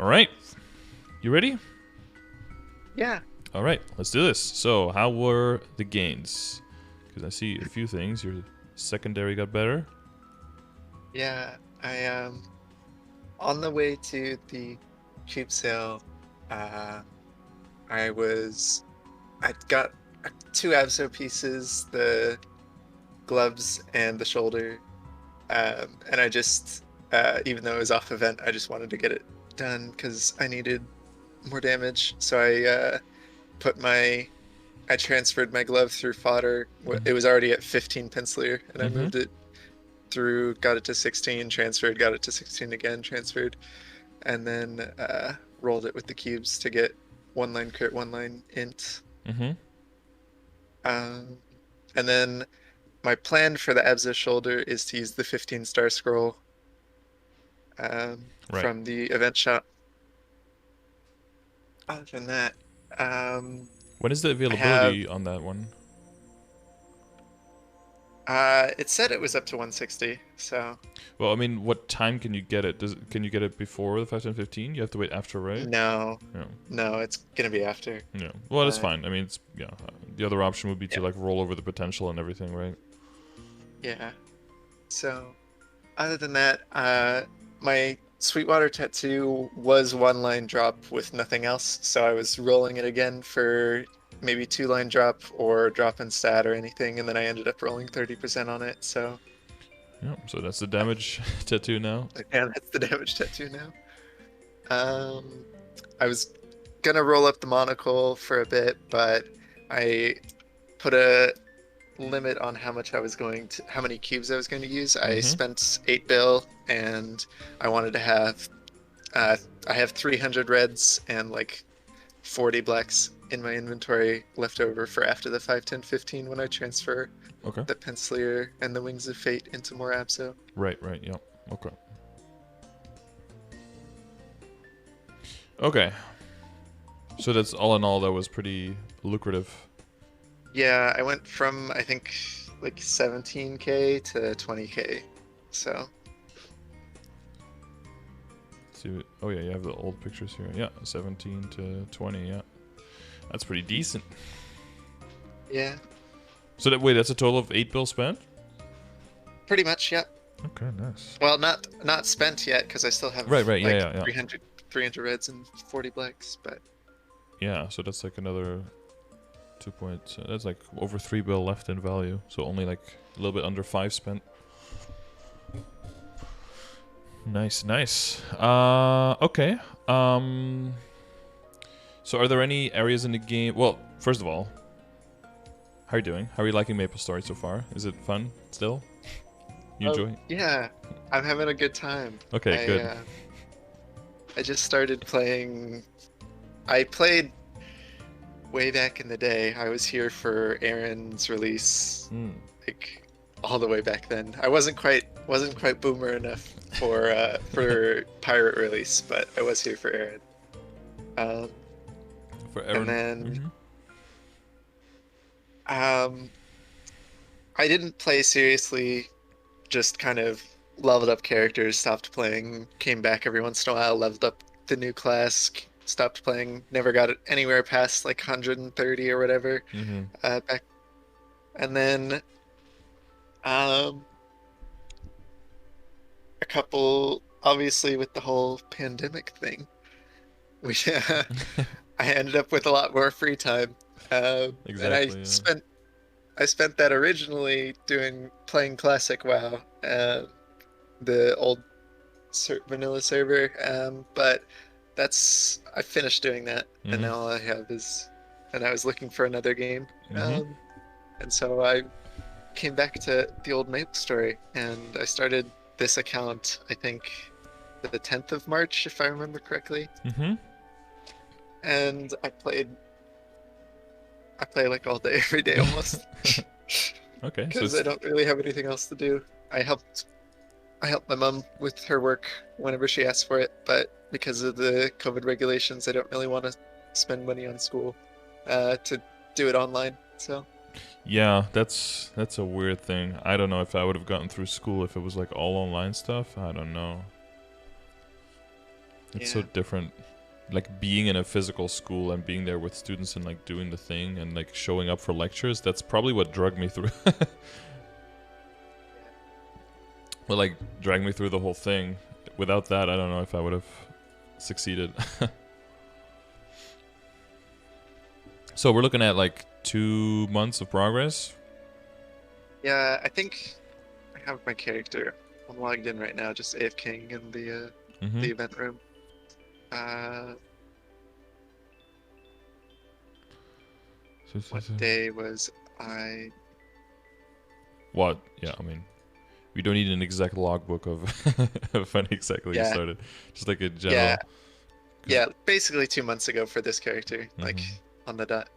All right. You ready? Yeah. All right, let's do this. So, how were the gains? Because I see a few things. Your secondary got better. Yeah. I on the way to the cheap sale, uh I was I got two Abso pieces, the gloves and the shoulder. And I just even though it was off event, I just wanted to get it done because I needed more damage. So put my I transferred my glove through fodder. It was already at 15 penciler, and I Mm-hmm. moved it through, got it to 16, transferred, got it to 16 again, transferred, and then rolled it with the cubes to get one line crit, one line int. Mm-hmm. Um, and then my plan for the Abza shoulder is to use the 15 star scroll Right. from the event shop. Other than that, um, When is the I have availability on that one? it said it was up to 160, so Well, I mean, what time can you get it? Can you get it before the 5:15? You have to wait after, right? no, Yeah. no, it's gonna be after. Yeah. Well, that's But fine. I mean, it's yeah. The other option would be to yeah, like roll over the potential and everything, right? yeah. So other than that, my Sweetwater tattoo was one line drop with nothing else, so I was rolling it again for maybe two line drop or drop in stat or anything, and then I ended up rolling 30% on it. So Yeah. So that's the damage tattoo now. yeah, that's the damage tattoo now. Um, I was gonna roll up the monocle for a bit, but I put a limit on how many cubes I was going to use. I Mm-hmm. spent 8 bill, and I wanted to have uh, I have 300 reds and like 40 blacks in my inventory left over for after the 5, 10, 15 when I transfer Okay. the Pencilier and the Wings of Fate into more Abso. Right. Right. Yeah. Okay. Okay. So that's all in all, that was pretty lucrative. Yeah, I went from I think like 17k to 20k. So Oh yeah, you have the old pictures here. Yeah, 17 to 20. Yeah, that's pretty decent. yeah, So that's a total of 8 bill spent. pretty much, yeah. Okay, nice. Well, not spent yet because I still have Right. Right. Yeah. like Yeah. Yeah. 300 reds and 40 blacks, but Yeah. So that's like another 2 points. That's like over 3 bill left in value. So only like a little bit under 5 spent. Nice. Nice. Okay. So are there any areas in the game? Well, first of all, how are you doing? How are you liking Maple Story so far? Is it fun still? You enjoy? yeah, I'm having a good time. Okay, I good. uh, I just started playing. I played way back in the day. I was here for Aaron's release, Mm. like all the way back then. I wasn't quite boomer enough for pirate release, but I was here for Aaron. Um, For and Aaron. then um, I didn't play seriously. Just kind of leveled up characters, stopped playing, came back every once in a while, leveled up the new class, stopped playing, never got it anywhere past like 130 or whatever. Mm-hmm. Back, and then um, a couple, obviously with the whole pandemic thing, we I ended up with a lot more free time, and Exactly. Yeah. I spent that originally playing classic WoW, the old vanilla server. But I finished doing that, and Mm-hmm. now all I have is, and I was looking for another game, Mm-hmm. and so I came back to the old Maple Story, and I started this account. I think the 10th of March, if I remember correctly, Mm-hmm. and I play like all day, every day almost, Okay. So because it's I don't really have anything else to do. I help my mom with her work whenever she asks for it, but because of the COVID regulations, I don't really want to spend money on school to do it online. So yeah, that's a weird thing. I don't know if I would have gotten through school if it was like all online stuff. I don't know. It's so different. Like being in a physical school and being there with students and like doing the thing and like showing up for lectures. That's probably what drugged me through. Well, like dragged me through the whole thing. Without that, I don't know if I would have succeeded. So we're looking at like 2 months of progress. Yeah, I think I have my character. I'm logged in right now, just AFKing in the event room. What day was I? What? Yeah, I mean, we don't need an exact logbook of of when exactly you started. Just like a general. Yeah, basically 2 months ago for this character, like on the dot.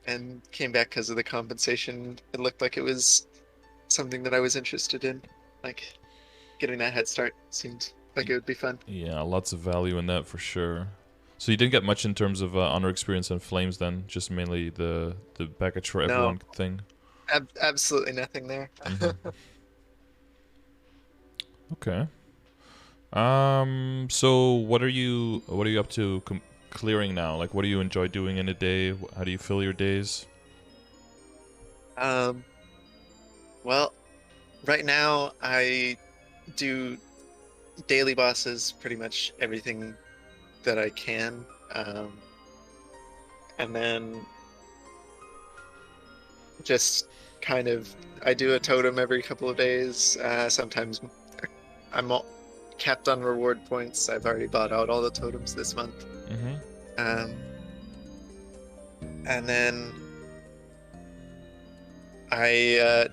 And came back because of the compensation. It looked like it was something that I was interested in. Like getting that head start seemed like it would be fun. Yeah, lots of value in that for sure. So you didn't get much in terms of honor experience and flames then, just mainly the package for everyone thing. Absolutely nothing there. Okay. So what are you up to clearing now? Like, what do you enjoy doing in a day? How do you fill your days? Well, right now I do daily bosses, pretty much everything that I can, and then just kind of I do a totem every couple of days. Sometimes I'm capped on reward points. I've already bought out all the totems this month. And then I,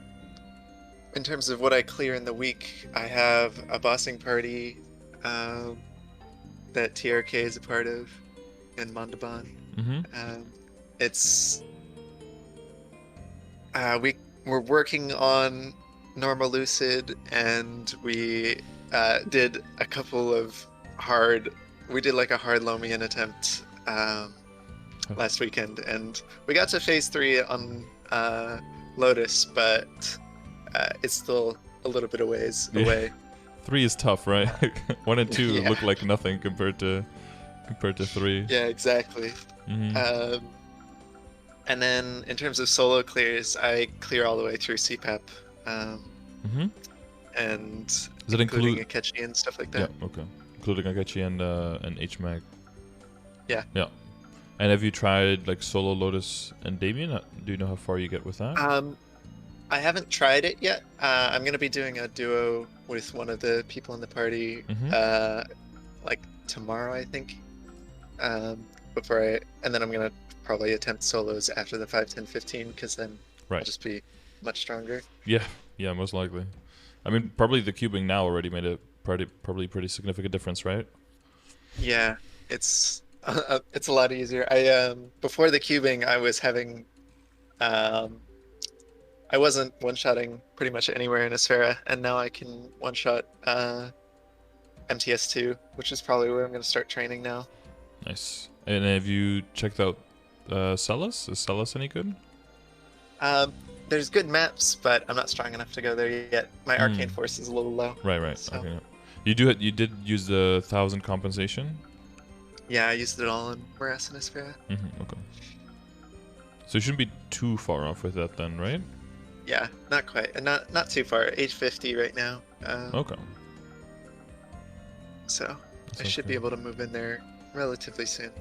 in terms of what I clear in the week, I have a bossing party that TRK is a part of in Mondaban. It's we're working on normal Lucid, and we did a couple of we did like a hard Lomian attempt last weekend, and we got to phase 3 on Lotus, but it's still a little bit of ways away. 3 is tough, right? 1 and 2 look like nothing compared to 3. Yeah, exactly. And then in terms of solo clears, I clear all the way through CPAP. And does it include Akechi and stuff like that? Yeah, okay. Including Akechi and HMAG. Yeah. Yeah. And have you tried like solo Lotus and Damien? Do you know how far you get with that? I haven't tried it yet. I'm gonna be doing a duo with one of the people in the party, like tomorrow, I think. And then I'm gonna probably attempt solos after the 5, 10, 15, because then I'll just be much stronger. Yeah, most likely. I mean, probably the cubing now already made a probably pretty significant difference, right? Yeah, it's a lot easier. I before the cubing, I was having I wasn't one-shotting pretty much anywhere in Asphera, and now I can one-shot MTS2, which is probably where I'm going to start training now. Nice. And have you checked out Celis? Is Celis any good? There's good maps, but I'm not strong enough to go there yet. My arcane force is a little low. Right. So. Okay. You did use the 1,000 compensation? Yeah, I used it all in Morass and Asphera. Okay. So you shouldn't be too far off with that then, right? Yeah, not quite. And not too far. Age 50 right now. Okay. So I should be able to move in there relatively soon.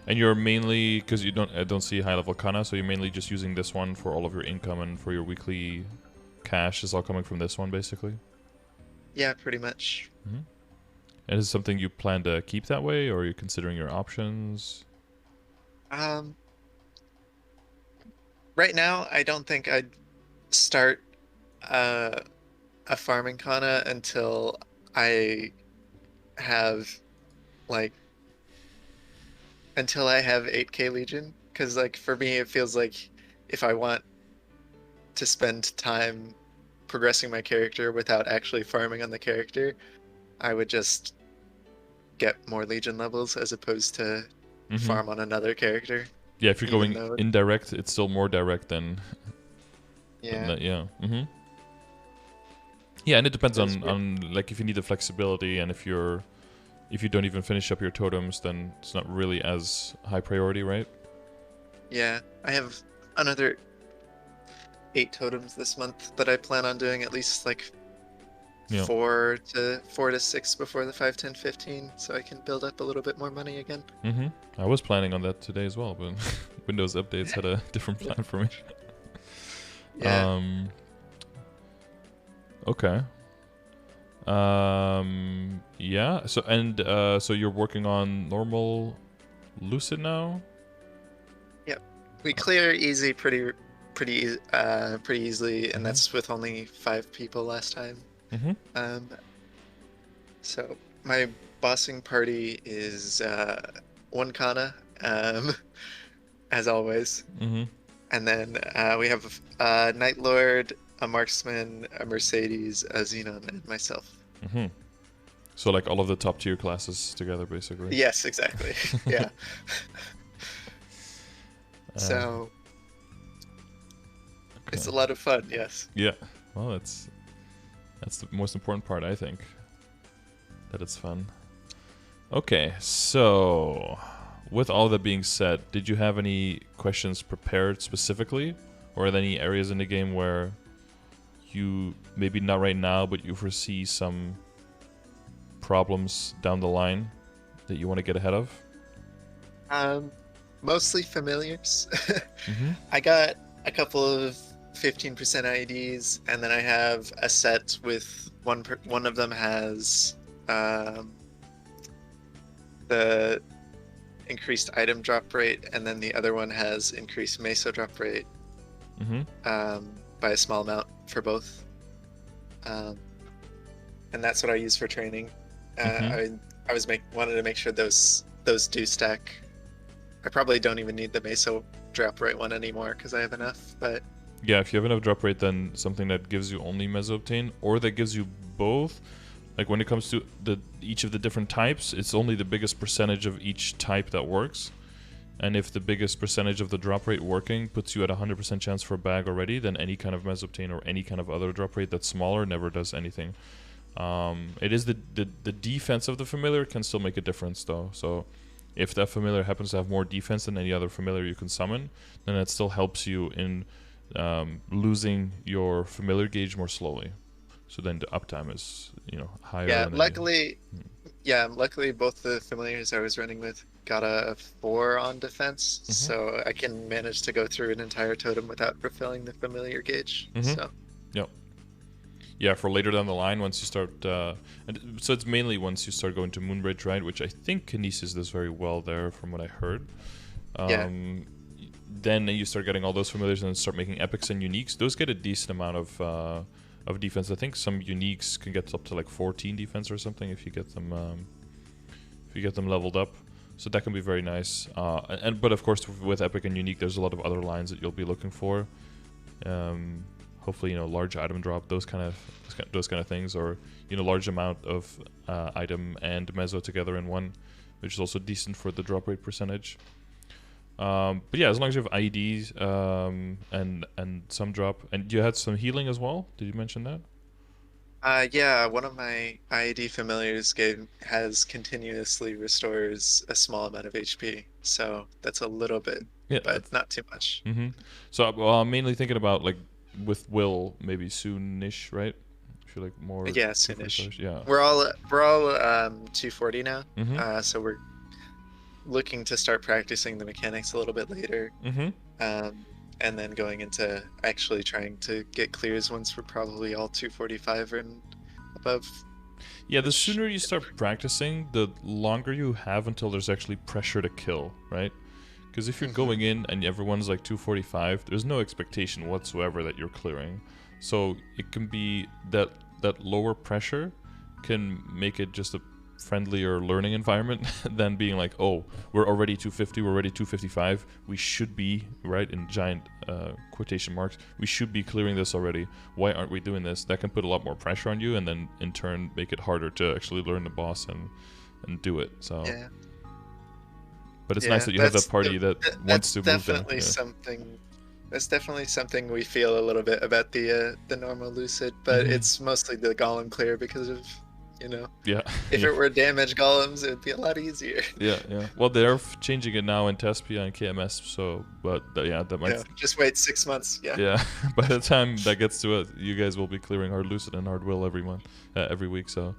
And you're mainly, because I don't see high level Kana, so you're mainly just using this one for all of your income and for your weekly cash is all coming from this one, basically? Yeah, pretty much. And is it something you plan to keep that way, or are you considering your options? Right now, I don't think I'd start a farming Kana until I have until I have 8k Legion, because like for me it feels like if I want to spend time progressing my character without actually farming on the character, I would just get more Legion levels as opposed to farm on another character. Yeah, if you're going indirect, it's still more direct than... Yeah. Yeah. Yeah, and it depends Those on like if you need the flexibility, and if you don't even finish up your totems, then it's not really as high priority, right? Yeah, I have another 8 totems this month that I plan on doing at least like Yeah. 4 to 6 before the 5, 10, 15, so I can build up a little bit more money again. Mm-hmm. I was planning on that today as well, but Windows updates had a different plan for me. Yeah. Okay. Yeah. So you're working on normal Lucid now? Yep. We clear easy pretty easily, and that's with only 5 people last time. Mm-hmm. So my bossing party is 1 Kana, as always. Mm-hmm. And then we have a Night Lord, a Marksman, a Mercedes, a Xenon, and myself. Mm-hmm. So like all of the top tier classes together, basically. Yes, exactly. Yeah. So it's a lot of fun. Yes. Yeah. Well, that's the most important part, I think. That it's fun. Okay, so with all that being said, did you have any questions prepared specifically, or are there any areas in the game where you maybe not right now, but you foresee some problems down the line that you want to get ahead of? Mostly familiars. Mm-hmm. I got a couple of 15% IEDs, and then I have a set with one of them has the increased item drop rate, and then the other one has increased meso drop rate by a small amount for both. And that's what I use for training. I wanted to make sure those do stack. I probably don't even need the meso drop rate one anymore because I have enough. But yeah, if you have enough drop rate, then something that gives you only meso obtain, or that gives you both. Like when it comes to each of the different types, it's only the biggest percentage of each type that works. And if the biggest percentage of the drop rate working puts you at 100% chance for a bag already, then any kind of meso obtain or any kind of other drop rate that's smaller never does anything. It is the defense of the familiar can still make a difference though. So if that familiar happens to have more defense than any other familiar you can summon, then it still helps you in losing your familiar gauge more slowly. So then the uptime is, higher. Yeah, luckily both the familiars I was running with got a 4 on defense, so I can manage to go through an entire totem without refilling the familiar gauge. So. Yep. Yeah, for later down the line, once you start, and so it's mainly once you start going to Moonbridge, right? Which I think Kinesis does very well there, from what I heard. Then you start getting all those familiars and then start making epics and uniques. Those get a decent amount of defense. I think some uniques can get up to like 14 defense or something if you get them leveled up. So that can be very nice. But of course with epic and unique, there's a lot of other lines that you'll be looking for. Hopefully, large item drop, those kind of things, or large amount of item and meso together in one, which is also decent for the drop rate percentage. But yeah, as long as you have IEDs and some drop, and you had some healing as well. Did you mention that? Yeah, one of my IED familiars has continuously restores a small amount of HP, so that's a little bit, but not too much. So I'm mainly thinking about like with Will maybe soonish, right? If you're like more. Yeah, soonish. Yeah. We're all 240 now, so we're looking to start practicing the mechanics a little bit later. And then going into actually trying to get clears once we're probably all 245 and above. Yeah, the sooner you start practicing, the longer you have until there's actually pressure to kill, right? Because if you're going in and everyone's like 245, there's no expectation whatsoever that you're clearing. So it can be that lower pressure can make it just a friendlier learning environment than being like, oh, we're already 250, we're already 255, we should be, right, in giant quotation marks, we should be clearing this already, why aren't we doing this? That can put a lot more pressure on you and then in turn make it harder to actually learn the boss and do it. So yeah. But it's nice that you have that party that wants to move there. Definitely something That's definitely something we feel a little bit about the normal Lucid, but it's mostly the golem clear because of, you know, Yeah. if Yeah. it were damaged golems, it would be a lot easier. Yeah, yeah. Well, they're changing it now in Tespia and KMS, so, but yeah, that might. Yeah, just wait 6 months. Yeah. Yeah, by the time that gets to it, you guys will be clearing hard Lucid and hard will every month, every week. So,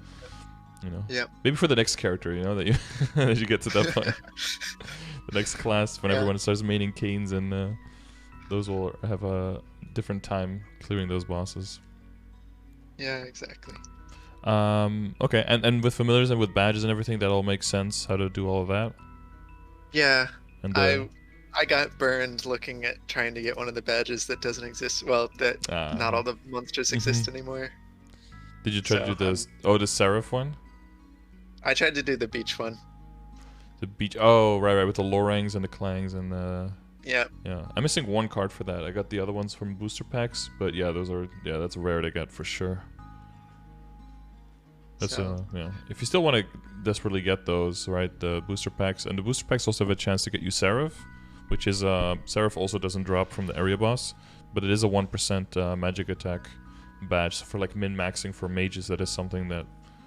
you know, Yeah. maybe for the next character, you know, that you that you get to that point, the next class when everyone starts maining Canes, and those will have a different time clearing those bosses. Yeah, exactly. Okay, and with familiars and with badges and everything, that all makes sense. How to do all of that? Yeah. And I got burned looking at trying to get one of the badges that doesn't exist. Well, that not all the monsters exist anymore. Did you try to do this? The Seraph one? I tried to do the beach one. The beach. Oh, right, with the Lorangs and the Clangs and the. Yeah. Yeah, I'm missing one card for that. I got the other ones from booster packs, but yeah, that's rare to get for sure. That's yeah. If you still want to desperately get those, right, the booster packs, and the booster packs also have a chance to get you Seraph, which is Seraph also doesn't drop from the area boss, but it is a 1% magic attack badge. So for like min-maxing for mages, that is something that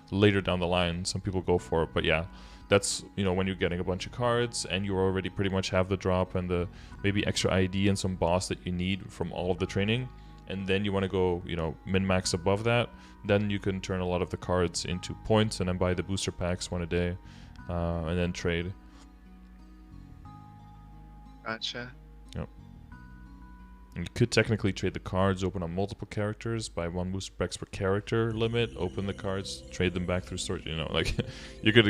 later down the line some people go for. But yeah, that's, you know, when you're getting a bunch of cards and you already pretty much have the drop and the maybe extra ID and some boss that you need from all of the training, and then you want to go, you know, min-max above that, then you can turn a lot of the cards into points and then buy the booster packs one a day, and then trade. Gotcha. Yep. And you could technically trade the cards, open on multiple characters, buy one booster packs per character limit, open the cards, trade them back through storage. You know, like you could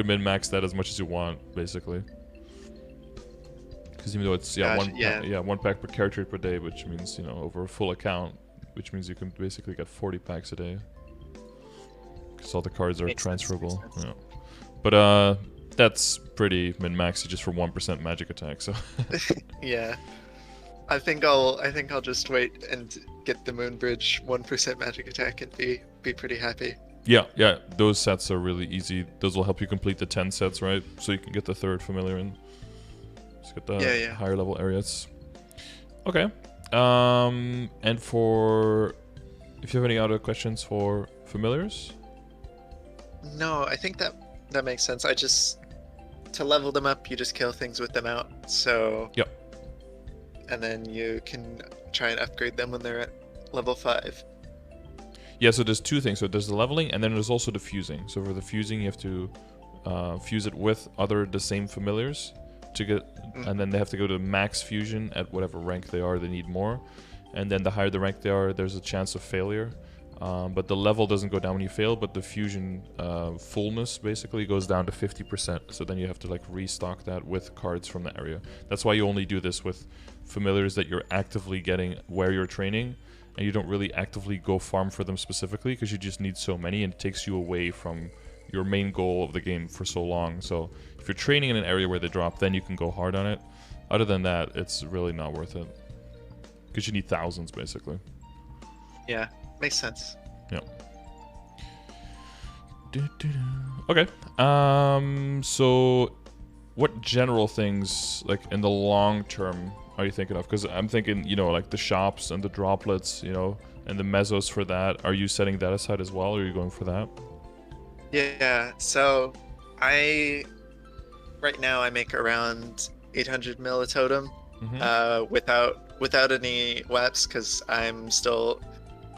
min-max that as much as you want, basically. Because even though it's one pack per character per day, which means, you know, over a full account, which means you can basically get 40 packs a day. Because all the cards are transferable. Yeah. But that's pretty min-maxy just for 1% magic attack. So. Yeah. I think I'll just wait and get the Moonbridge 1% magic attack and be pretty happy. Yeah. Those sets are really easy. Those will help you complete the 10 sets, right? So you can get the third familiar and just get the higher level areas. Okay. And for, if you have any other questions for familiars? No, I think that makes sense. I just, to level them up, you just kill things with them out. So. Yep. And then you can try and upgrade them when they're at level 5. Yeah, so there's two things. So there's the leveling, and then there's also the fusing. So for the fusing, you have to fuse it with the same familiars to get, and then they have to go to max fusion at whatever rank they are. They need more, and then the higher the rank they are, there's a chance of failure. But the level doesn't go down when you fail, but the fusion fullness basically goes down to 50%. So then you have to like restock that with cards from the area. That's why you only do this with familiars that you're actively getting where you're training, and you don't really actively go farm for them specifically because you just need so many, and it takes you away from your main goal of the game for so long. So if you're training in an area where they drop, then you can go hard on it. Other than that, it's really not worth it because you need thousands basically. Yeah, makes sense. Yeah. Okay. So what general things, like in the long term, are you thinking of? Because I'm thinking, you know, like the shops and the droplets, you know, and the mesos for that. Are you setting that aside as well, or are you going for that? Yeah, so right now I make around 800 mil a totem, without any WAPs, because I'm still,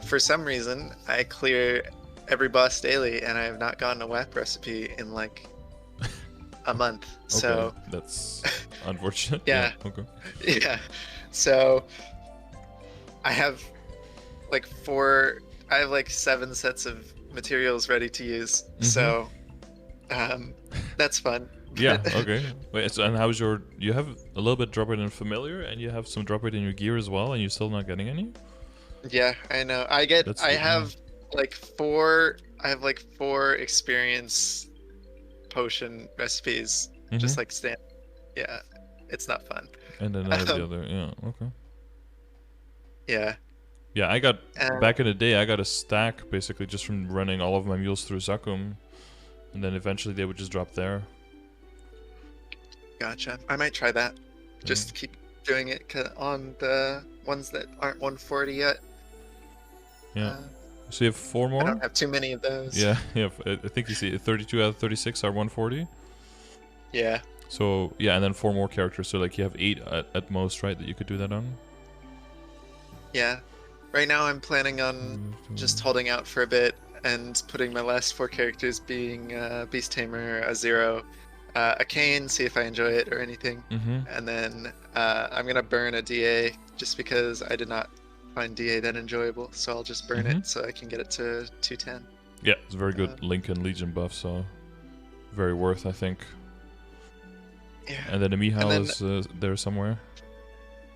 for some reason, I clear every boss daily, and I have not gotten a WAP recipe in like a month. So that's unfortunate. Yeah. Okay. Yeah. So I have like 7 sets of materials ready to use. So that's fun. Yeah, okay. Wait, so, and how's you have a little bit drop rate in familiar, and you have some drop rate in your gear as well, and you're still not getting any? Yeah, I know. I have like 4 experience potion recipes, just like stand. Yeah, it's not fun. And then the other, yeah, okay. Yeah. Yeah, I got, back in the day, I got a stack basically just from running all of my mules through Zakum, and then eventually they would just drop there. Gotcha. I might try that. Just doing it on the ones that aren't 140 yet. Yeah. So you have 4 I more? don't have too many of those. Yeah, yeah. I think you see 32 out of 36 are 140. Yeah. So yeah, and then 4 more characters. So like you have 8 at most, right? That you could do that on. Yeah. Right now I'm planning on just holding out for a bit and putting my last 4 characters being Beast Tamer, a Zero, a Kane, see if I enjoy it or anything. And then I'm gonna burn a DA just because I did not find DA that enjoyable. So I'll just burn it so I can get it to 210. Yeah, it's a very good Link and Legion buff, so very worth, I think. Yeah. And then the Mihal is there somewhere.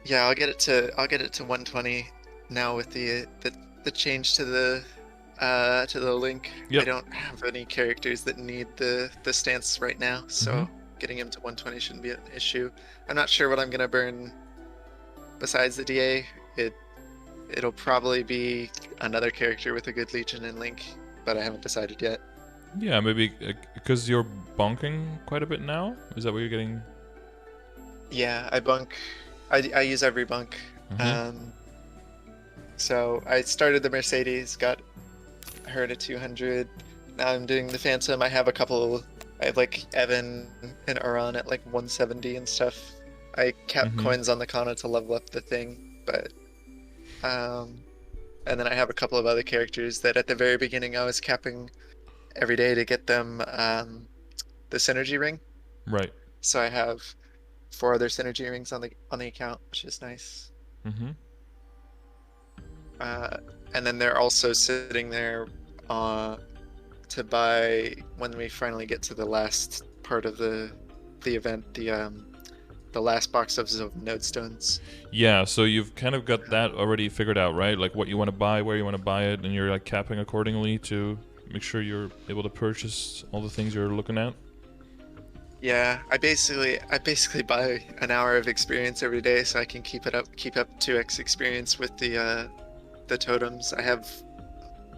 Yeah, I'll get it to 120 now with the change to the Link. Yep. I don't have any characters that need the stance right now, so getting him to 120 shouldn't be an issue. I'm not sure what I'm gonna burn besides the DA. It'll probably be another character with a good Legion and Link, but I haven't decided yet. Yeah, maybe because you're bonking quite a bit now. Is that what you're getting? Yeah, I bunk. I use every bunk. So I started the Mercedes, got her to 200. Now I'm doing the Phantom. I have like Evan and Uran at like 170 and stuff. I cap coins on the Kana to level up the thing, but and then I have a couple of other characters that at the very beginning I was capping every day to get them the synergy ring. Right. So I have 4 other synergy rings on the account, which is nice. And then they're also sitting there to buy when we finally get to the last part of the event, the last box of node stones. Yeah, so you've kind of got that already figured out, right? Like what you want to buy, where you want to buy it, and you're like capping accordingly to make sure you're able to purchase all the things you're looking at. Yeah, I basically buy an hour of experience every day so I can keep up 2x experience with the totems. I have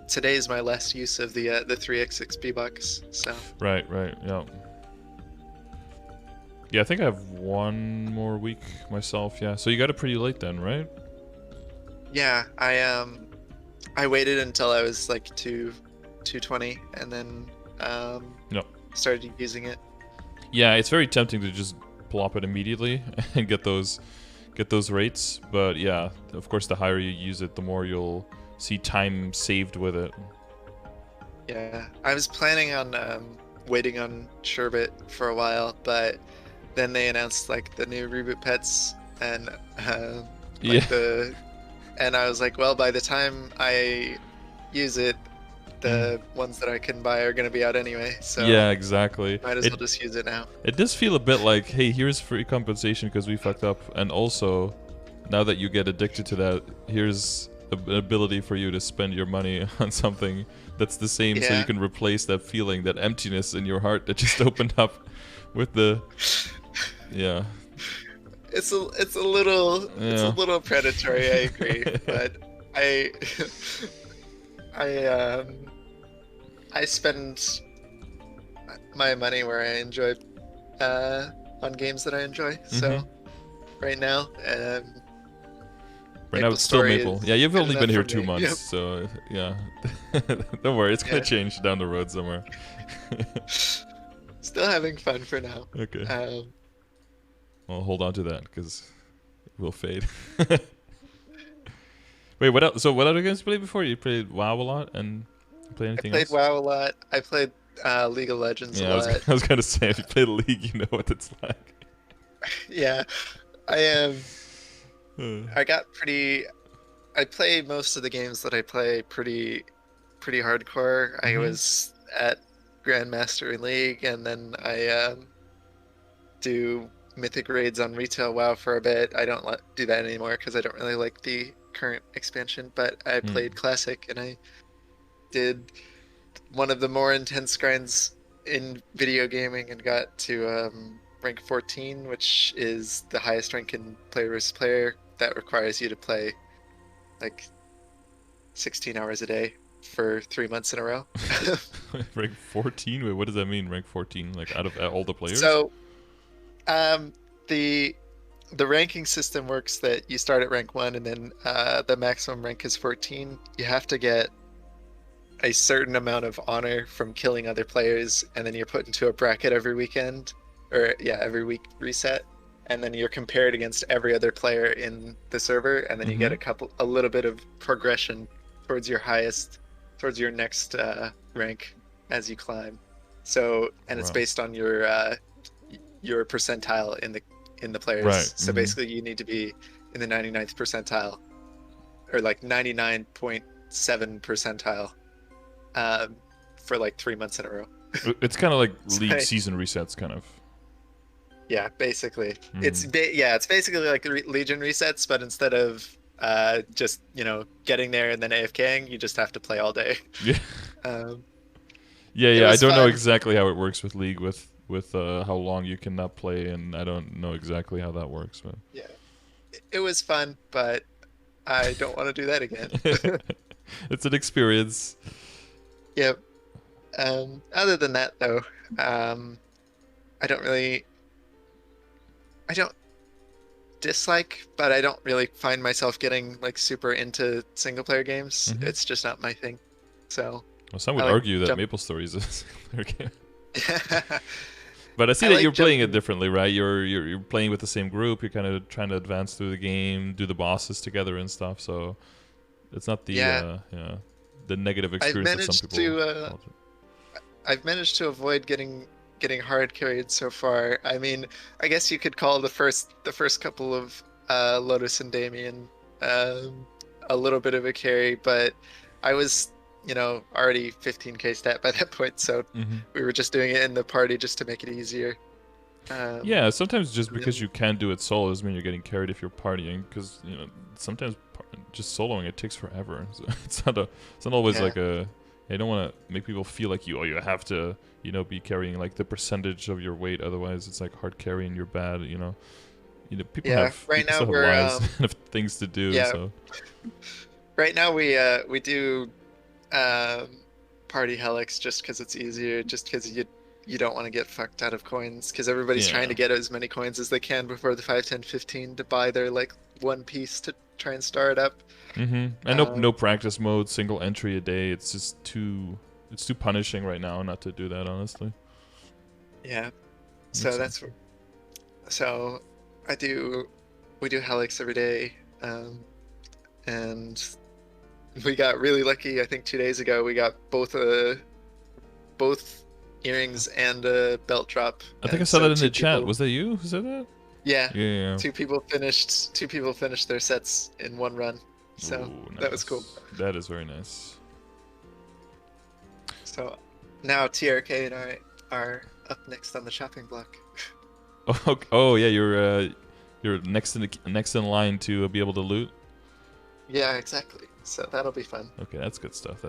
today is my last use of the 3x XP bucks. So right, yeah. Yeah, I think I have 1 more week myself. Yeah, so you got it pretty late then, right? Yeah, I waited until I was like 220 and then started using it. Yeah, it's very tempting to just plop it immediately and get those rates, but yeah, of course the higher you use it, the more you'll see time saved with it. Yeah, I was planning on waiting on Sherbet for a while, but then they announced like the new reboot pets and and I was like, well, by the time I use it, the ones that I can buy are going to be out anyway, so yeah, exactly. Might as well just use it now. It does feel a bit like, hey, here's free compensation because we fucked up, and also, now that you get addicted to that, here's an ability for you to spend your money on something that's the same, so you can replace that feeling, that emptiness in your heart that just opened up with the, yeah. It's a little predatory, I agree, but I spend my money where I enjoy on games that I enjoy. So right now, it's still Maple. Yeah, you've only been here 2 months, so yeah. Don't worry, it's gonna change down the road somewhere. Still having fun for now. Okay. Well, hold on to that because it will fade. Wait, what else? So what other games you played before? You played WoW a lot and play anything else? I played WoW a lot. I played League of Legends a lot. I was gonna say, if you play League, you know what it's like. Yeah, I am. I play most of the games that I play pretty hardcore. I was at Grandmaster in League, and then I do Mythic raids on retail WoW for a bit. I don't do that anymore because I don't really like the current expansion, but I played Classic, and I did one of the more intense grinds in video gaming and got to rank 14, which is the highest rank in player versus player. That requires you to play like 16 hours a day for 3 months in a row. Rank 14? Wait, what does that mean, rank 14? Like out of all the players? So the the ranking system works that you start at rank 1 and then the maximum rank is 14. You have to get a certain amount of honor from killing other players, and then you're put into a bracket every weekend, or yeah, every week reset, and then you're compared against every other player in the server, and then you get a little bit of progression towards your next rank as you climb. So, and it's based on your percentile in the players. Right. So basically, you need to be in the 99th percentile, or like 99.7 percentile, for like 3 months in a row. It's kind of like league season resets, kind of. Yeah, basically. It's basically like Legion resets, but instead of just getting there and then AFKing, you just have to play all day. Yeah. I don't know exactly how it works with League with how long you cannot play, and I don't know exactly how that works. But yeah, it was fun, but I don't want to do that again. It's an experience. Yep. Other than that, though, I don't dislike, but I don't really find myself getting like super into single player games. It's just not my thing. So. Well, some would argue that Maple Story is a single player game. But I see that you're playing it differently, right? You're playing with the same group. You're kind of trying to advance through the game, do the bosses together and stuff. So it's not the the negative experience that some people. I've managed to avoid getting hard carried so far. I mean, I guess you could call the first couple of Lotus and Damien a little bit of a carry, but I was already 15k stat by that point, so we were just doing it in the party just to make it easier. Yeah, sometimes just because you can't do it solo doesn't mean you're getting carried if you're partying, because sometimes just soloing it takes forever. So it's not always like a. I don't want to make people feel like you have to be carrying like the percentage of your weight, otherwise it's like hard carry and you're bad. People have right now have we're lives and have things to do. So right now we do party Helix just because it's easier, just because you don't want to get fucked out of coins, because everybody's trying to get as many coins as they can before the 5, 10, 15 to buy their like one piece to try and start up. And no practice mode, single entry a day. It's just too punishing right now not to do that, honestly. Yeah. So we do Helix every day, and we got really lucky. I think 2 days ago we got both earrings and a belt drop. I think I saw that in the chat. Was that you who said that? Yeah. Yeah. Two people finished their sets in one run. So nice. That was cool. That is very nice. So now TRK and I are up next on the shopping block. Oh yeah, you're next in line to be able to loot. Yeah, exactly. So that'll be fun. Okay, that's good stuff.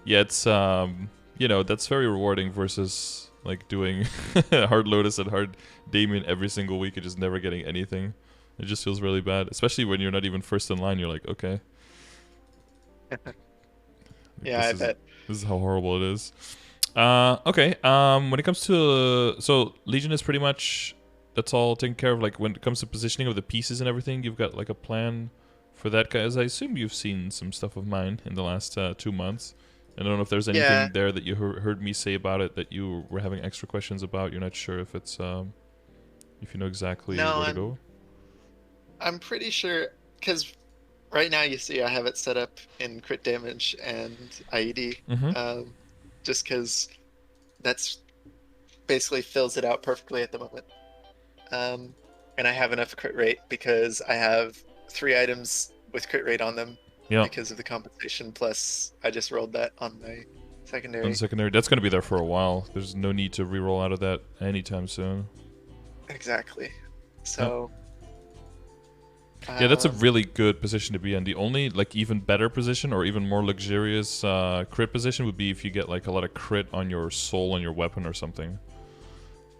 Yeah, it's that's very rewarding versus like doing hard Lotus and hard Damien every single week and just never getting anything. It just feels really bad, especially when you're not even first in line. You're like, okay. Yeah, I bet. This is how horrible it is. Okay. When it comes to so Legion is pretty much that's all taken care of. Like when it comes to positioning of the pieces and everything, you've got like a plan for that, guys. I assume you've seen some stuff of mine in the last 2 months. I don't know if there's anything there that you heard me say about it that you were having extra questions about. You're not sure if it's if you know exactly where to go. I'm pretty sure, because right now you see I have it set up in crit damage and IED, just because that's basically fills it out perfectly at the moment. And I have enough crit rate because I have 3 items with crit rate on them because of the compensation, plus I just rolled that on my secondary. On secondary, that's going to be there for a while. There's no need to re-roll out of that anytime soon. Exactly. So... Yeah, that's a really good position to be in. The only like even better position or even more luxurious crit position would be if you get like a lot of crit on your soul on your weapon or something.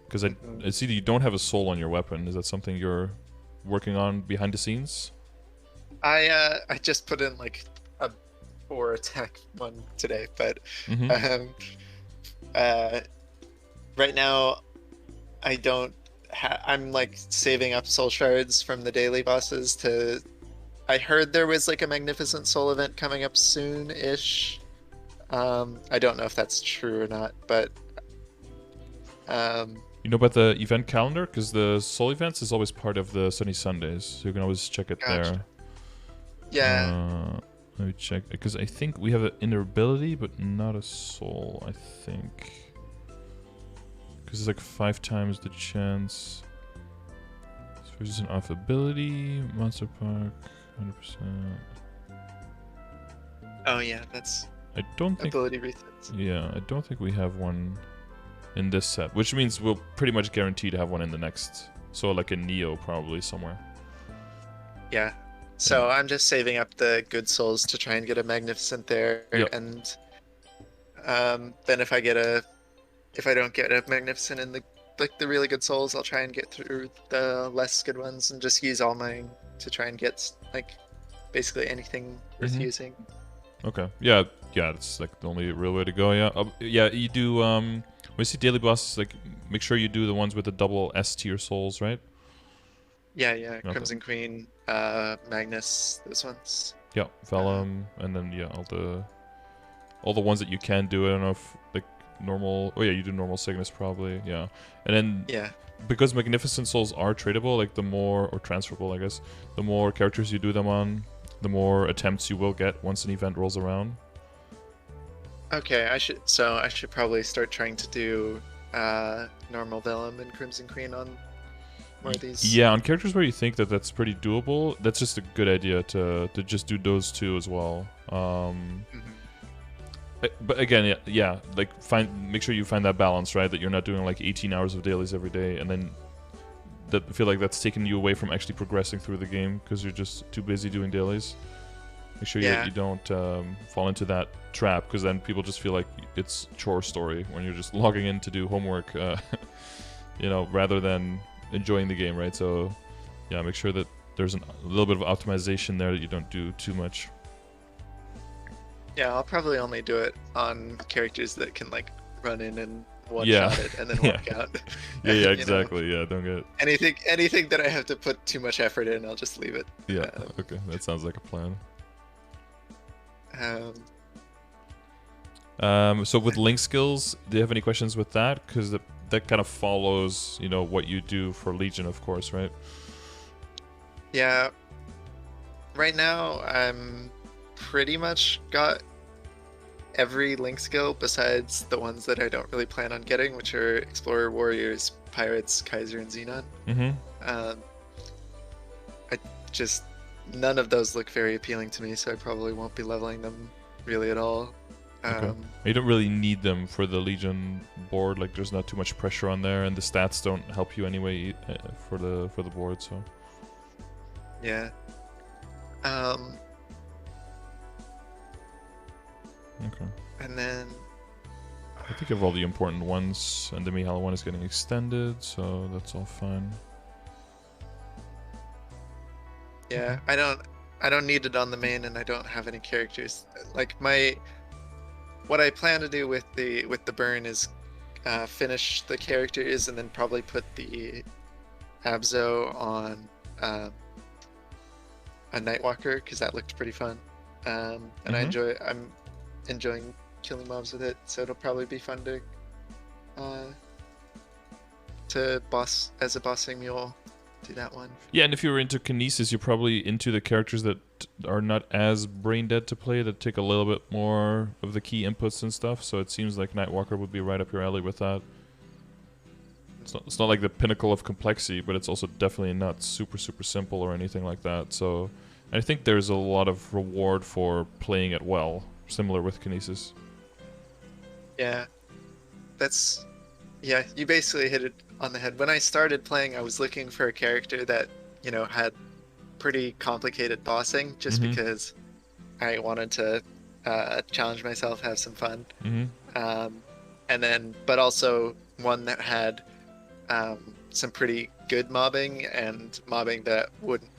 Because I see that you don't have a soul on your weapon. Is that something you're working on behind the scenes? I just put in like a 4 attack one today, but right now I don't I'm like saving up soul shards from the daily bosses to. I heard there was like a Magnificent Soul event coming up soon-ish. I don't know if that's true or not, but You know about the event calendar? Because the Soul events is always part of the Sunny Sundays, so you can always check it gotcha. there. Yeah. Let me check, because I think we have an inner ability, but not a soul, I think. Because it's like 5 times the chance. So there's an off ability, Monster Park, 100%. Oh yeah, that's I don't think. ability resets. Yeah, I don't think we have one in this set, which means we'll pretty much guarantee to have one in the next. So like a Neo probably somewhere. Yeah. So I'm just saving up the good souls to try and get a Magnificent there, Yep. and then if I don't get a Magnificent in the really good souls, I'll try and get through the less good ones and just use all mine to try and get like basically anything worth using. Okay. Yeah. It's like the only real way to go. Yeah. Yeah. You do. When you see daily bosses, like make sure you do the ones with the double S tier souls, right? Yeah. Okay. Crimson Queen, Magnus, those ones. Yeah. Vellum, and then yeah, all the ones that you can do. I don't know if like normal. Oh yeah, you do normal Cygnus probably. Yeah. And then Yeah. because Magnificent Souls are tradable, like the more, or transferable, I guess, the more characters you do them on, the more attempts you will get once an event rolls around. Okay, I should probably start trying to do normal Vellum and Crimson Queen on more of these. Yeah, on characters where you think that that's pretty doable, that's just a good idea to just do those two as well. But again, yeah, like make sure you find that balance, right? That you're not doing like 18 hours of dailies every day, and then I feel like that's taking you away from actually progressing through the game because you're just too busy doing dailies. Make sure you don't fall into that trap, because then people just feel like it's chore story when you're just logging in to do homework, rather than enjoying the game, right? So, yeah, make sure that there's a little bit of optimization there, that you don't do too much. Yeah, I'll probably only do it on characters that can like run in and one-shot it and then walk out. Yeah, exactly. Yeah, don't get anything that I have to put too much effort in, I'll just leave it. Yeah, okay, that sounds like a plan. So with link skills, do you have any questions with that? Because that kind of follows, what you do for Legion, of course, right? Yeah. Right now, I'm pretty much got every link skill besides the ones that I don't really plan on getting, which are Explorer, Warriors, Pirates, Kaiser, and Xenon. None of those look very appealing to me, so I probably won't be leveling them really at all. Okay. You don't really need them for the Legion board. Like, there's not too much pressure on there, and the stats don't help you anyway for the board. So. Yeah. Okay. And then I think of all the important ones, and the Mihala one is getting extended, so that's all fine. Yeah, I don't need it on the main, and I don't have any characters. Like what I plan to do with the burn is finish the characters and then probably put the Abzo on a Nightwalker, because that looked pretty fun. And I'm enjoying killing mobs with it, so it'll probably be fun to boss as a bossing mule. Do that one. Yeah, and if you're into Kinesis, you're probably into the characters that are not as brain dead to play, that take a little bit more of the key inputs and stuff. So it seems like Nightwalker would be right up your alley with that. It's not like the pinnacle of complexity, but it's also definitely not super simple or anything like that. So I think there's a lot of reward for playing it well, similar with Kinesis. Yeah, you basically hit it on the head. When I started playing, I was looking for a character that, had pretty complicated bossing, just because I wanted to challenge myself, have some fun. But also one that had some pretty good mobbing, and mobbing that wouldn't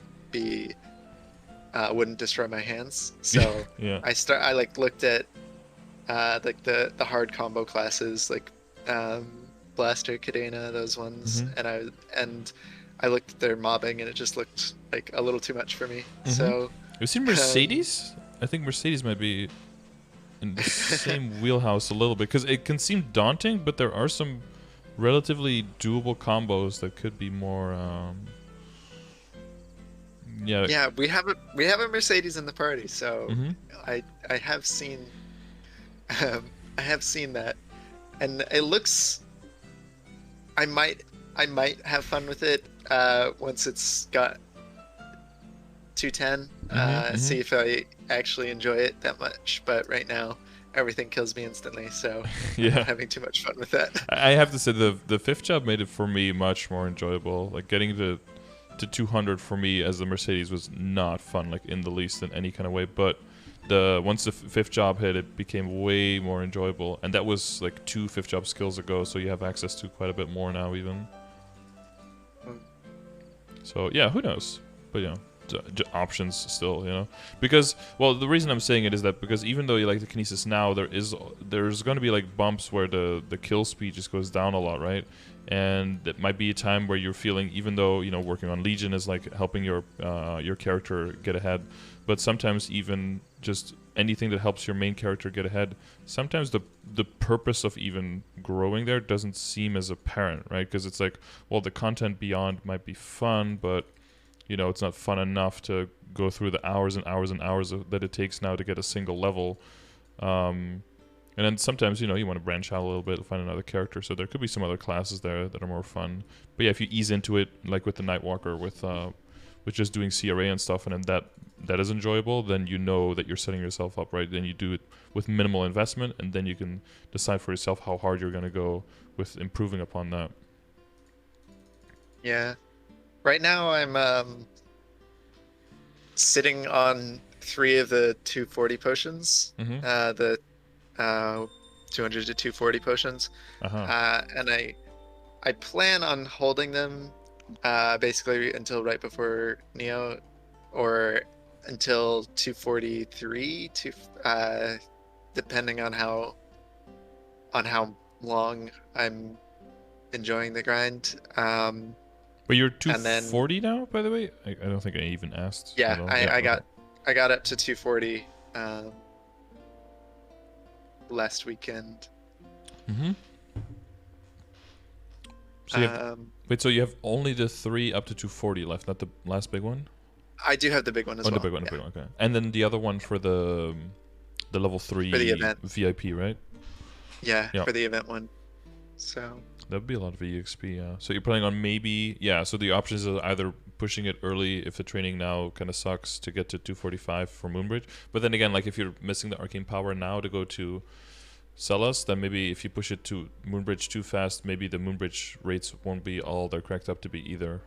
destroy my hands. So yeah. I looked at like the hard combo classes, like Blaster, Cadena, those ones, Mm-hmm. and I looked at their mobbing and it just looked like a little too much for me. Mm-hmm. So, You seen um, Mercedes? I think Mercedes might be in the same wheelhouse a little bit because it can seem daunting, but there are some relatively doable combos that could be more. Yeah. yeah, we have a Mercedes in the party, so Mm-hmm. I have seen I have seen that, and it looks I might I might have fun with it once it's got 210. Mm-hmm. Mm-hmm. See if I actually enjoy it that much. But right now, everything kills me instantly, so I'm not Yeah. having too much fun with that. I have to say the fifth job made it for me much more enjoyable. Like getting to 200 for me as the Mercedes was not fun, like in the least in any kind of way. But the once the fifth job hit, it became way more enjoyable, and that was like 2 fifth job skills ago. So you have access to quite a bit more now, even. So yeah, who knows? But options still, because well, the reason I'm saying it is that because even though you like the Kinesis now, there's going to be like bumps where the kill speed just goes down a lot, right? And it might be a time where you're feeling, even though working on Legion is like helping your character get ahead, but sometimes even just anything that helps your main character get ahead, sometimes the purpose of even growing there doesn't seem as apparent, right? Because it's like, well, the content beyond might be fun, but it's not fun enough to go through the hours and hours and hours that it takes now to get a single level. And then sometimes, you want to branch out a little bit, find another character. So there could be some other classes there that are more fun. But yeah, if you ease into it, like with the Nightwalker, with just doing CRA and stuff, and then that is enjoyable, then you know that you're setting yourself up right. Then you do it with minimal investment, and then you can decide for yourself how hard you're going to go with improving upon that. Yeah. Right now, I'm sitting on 3 of the 240 potions. Mm-hmm. The 200 to 240 potions. And I plan on holding them basically until right before Neo, or until 243, depending on how long I'm enjoying the grind. But you're And then 240 now, by the way? I don't think I even asked. yeah, I got up to 240 last weekend. Mm-hmm. So so you have only the 3 up to 240 left, not the last big one? I do have the big one as well. The big one, okay. And then the other one for the level 3 for the event VIP, right? Yeah, for the event one. So that would be a lot of EXP, yeah. So you're planning on maybe, so the options are either pushing it early if the training now kind of sucks to get to 245 for Moonbridge. But then again, like if you're missing the arcane power now to go to Celas, then maybe if you push it to Moonbridge too fast, maybe the Moonbridge rates won't be all they're cracked up to be either.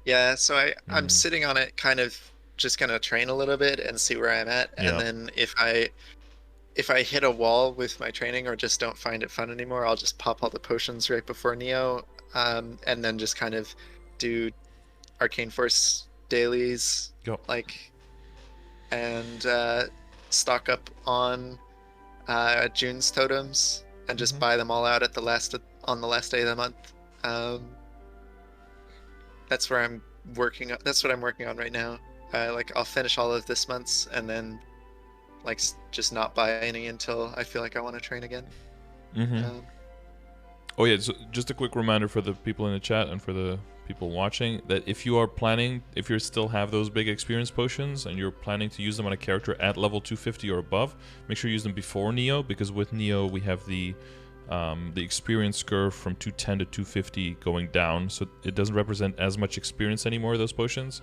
Yeah, so I'm sitting on it, kind of just gonna train a little bit and see where I'm at, and then if I hit a wall with my training or just don't find it fun anymore, I'll just pop all the potions right before Neo, and then just kind of do Arcane Force dailies, and stock up on June's totems and just buy them all out at on the last day of the month. That's where I'm working. That's what I'm working on right now. I'll finish all of this month's and then just not buy any until I feel like I want to train again. Oh yeah, so just a quick reminder for the people in the chat and for the people watching that if you still have those big experience potions and you're planning to use them on a character at level 250 or above, make sure you use them before Neo, because with Neo we have the experience curve from 210 to 250 going down, so it doesn't represent as much experience anymore, those potions,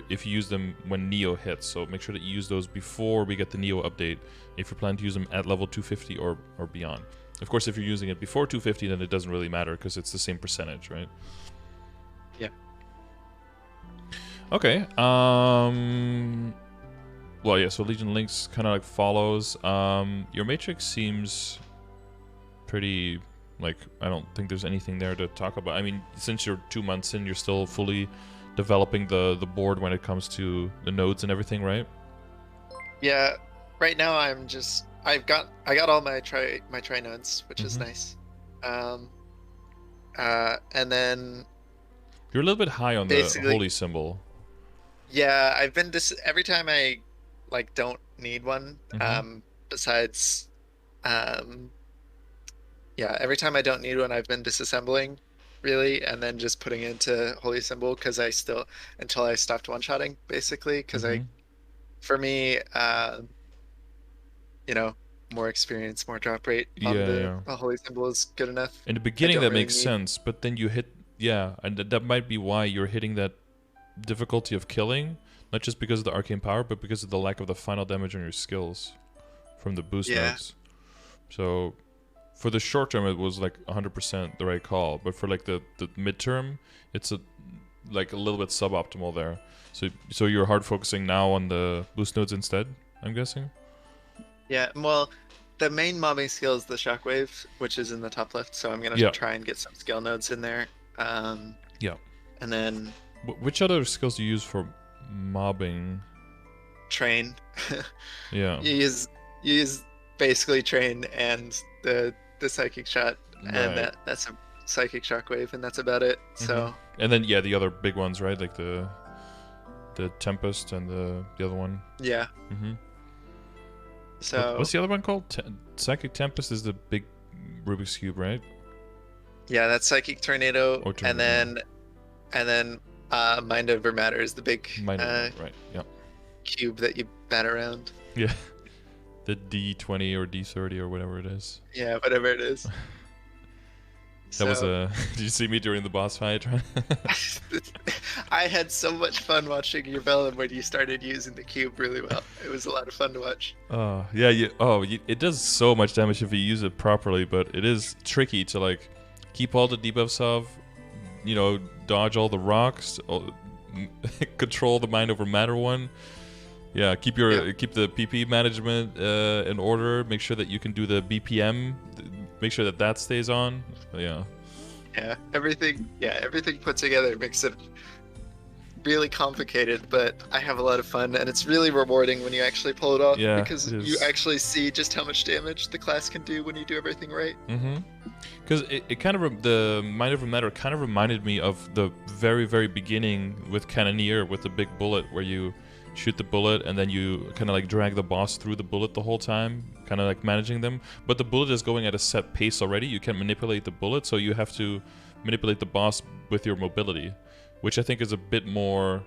if you use them when Neo hits. So make sure that you use those before we get the Neo update if you're planning to use them at level 250 or beyond. Of course, if you're using it before 250, then it doesn't really matter because it's the same percentage, right? Yeah. Okay. Well, yeah, so Legion Links kind of follows. Your Matrix seems pretty, I don't think there's anything there to talk about. I mean, since you're 2 months in, you're still fully developing the board when it comes to the nodes and everything, right? Yeah. Right now I got all my tri nodes, which is nice. And then You're a little bit high on the basically, holy symbol. yeah, I've been every time I like don't need one. Mm-hmm. Besides, um, yeah, every time I don't need one, I've been disassembling, really, and then just putting it into holy symbol because I still until I stopped one-shotting, basically, because Mm-hmm. for me, you know, more experience, more drop rate on Yeah, yeah. the holy symbol is good enough. In the I beginning, don't that really makes need. sense, but then you hit, yeah, and that might be why you're hitting that difficulty of killing, not just because of the arcane power, but because of the lack of the final damage on your skills from the boost Yeah, nodes. So for the short term, it was like 100% the right call, but for like the midterm, it's like a little bit suboptimal there. So you're hard focusing now on the boost nodes instead, I'm guessing. yeah. Well, the main mobbing skill is the shockwave, which is in the top left. So I'm gonna Yeah, try and get some skill nodes in there. Um, yeah. and then Which other skills do you use for mobbing? train. Yeah, You use you use basically train and the psychic shot, and right. that's a psychic shockwave, and that's about it. Mm-hmm. So And then yeah, the other big ones, right? Like the Tempest and the other one. yeah. Mm-hmm. What's So the other one called? Psychic Tempest is the big Rubik's Cube, right? yeah, that's psychic tornado, Or and Tornado, then mind over matter is the big yeah. Mind over matter, right? Yeah. cube that you bat around. Yeah. The D20 or D30 or whatever it is. Yeah, whatever it is. That was So a. Did you see me during the boss fight? I had so much fun watching your Bellum when you started using the cube really well. It was a lot of fun to watch. Oh yeah, it does so much damage if you use it properly, but it is tricky to like keep all the debuffs off, dodge all the rocks, control the mind over matter one. Yeah, keep the PP management in order. Make sure that you can do the BPM. Make sure that stays on. Yeah. Everything put together makes it really complicated, but I have a lot of fun, and it's really rewarding when you actually pull it off, Yeah, because it you is. actually see just how much damage the class can do when you do everything right. Mm-hmm. Because it kind of the Mind over Matter kind of reminded me of the very very beginning with Cannoneer with the big bullet, where you shoot the bullet and then you kind of like drag the boss through the bullet the whole time, kind of like managing them. But the bullet is going at a set pace already. You can't manipulate the bullet, so you have to manipulate the boss with your mobility, which I think is a bit more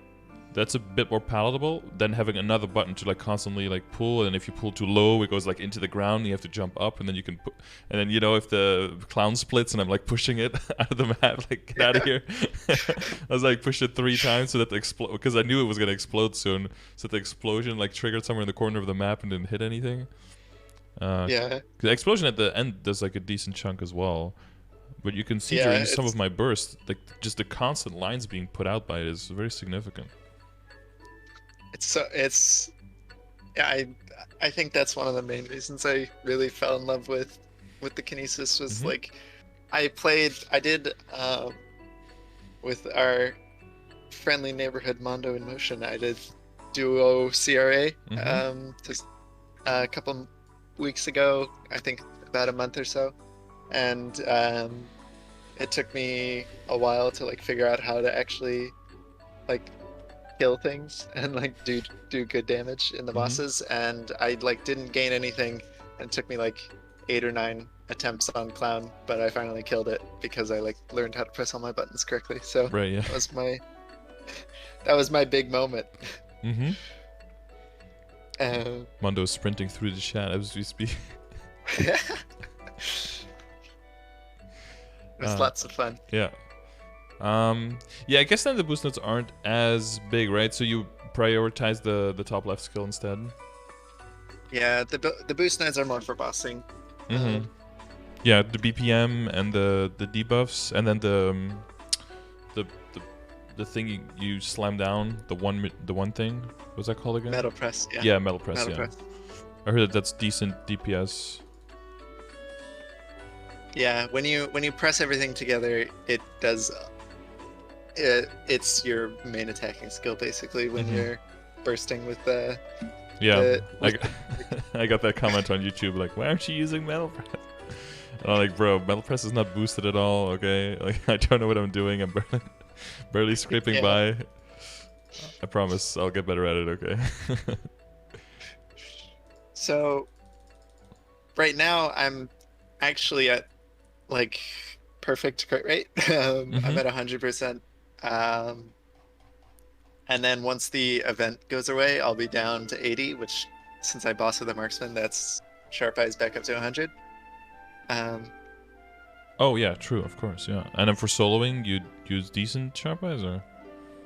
palatable than having another button to like constantly like pull, and if you pull too low it goes like into the ground, you have to jump up, and then you can put, and then if the clown splits and I'm like pushing it out of the map, like get out of here. I was like push it 3 times so that the explode, because I knew it was going to explode soon, so the explosion like triggered somewhere in the corner of the map and didn't hit anything. Yeah, The explosion at the end does like a decent chunk as well, but you can see yeah, during some of my bursts, like just the constant lines being put out by it is very significant. it's yeah, I think that's one of the main reasons I really fell in love with the Kinesis was Mhm. like I did with our friendly neighborhood Mondo in Motion. I did duo CRA just a couple weeks ago, I think about a month or so, and it took me a while to like figure out how to actually like kill things and like do good damage in the bosses, and I like didn't gain anything, and it took me like 8 or 9 attempts on Clown, but I finally killed it because I like learned how to press all my buttons correctly. So Right, yeah. that was my big moment. Mm-hmm. Uh, Mondo's sprinting through the chat as we speak. it was lots of fun. Yeah. Yeah, I guess then the boost notes aren't as big, right? So you prioritize the top left skill instead. Yeah, the boost nodes are more for bossing. Mm-hmm. Yeah, the BPM and the debuffs, and then the thing you slam down, the one thing. What's that called again? Metal press. Yeah. Yeah, metal press. Metal Yeah. press. I heard that's decent DPS. Yeah, when you press everything together, it does. It's your main attacking skill basically when you're bursting with the. Yeah, with I got that comment on YouTube like, why aren't you using metal press? I'm like, bro, metal press is not boosted at all. Okay, like I don't know what I'm doing. I'm barely scraping Yeah. by. I promise I'll get better at it. Okay. So right now I'm actually at like perfect crit rate. I'm Mhm. at 100%. Um, and then once the event goes away, I'll be down to 80, which since I boss with the marksman, that's sharp eyes back up to 100. Um, Oh yeah, true. Of course, yeah. And then for soloing, you'd use decent sharp eyes, or?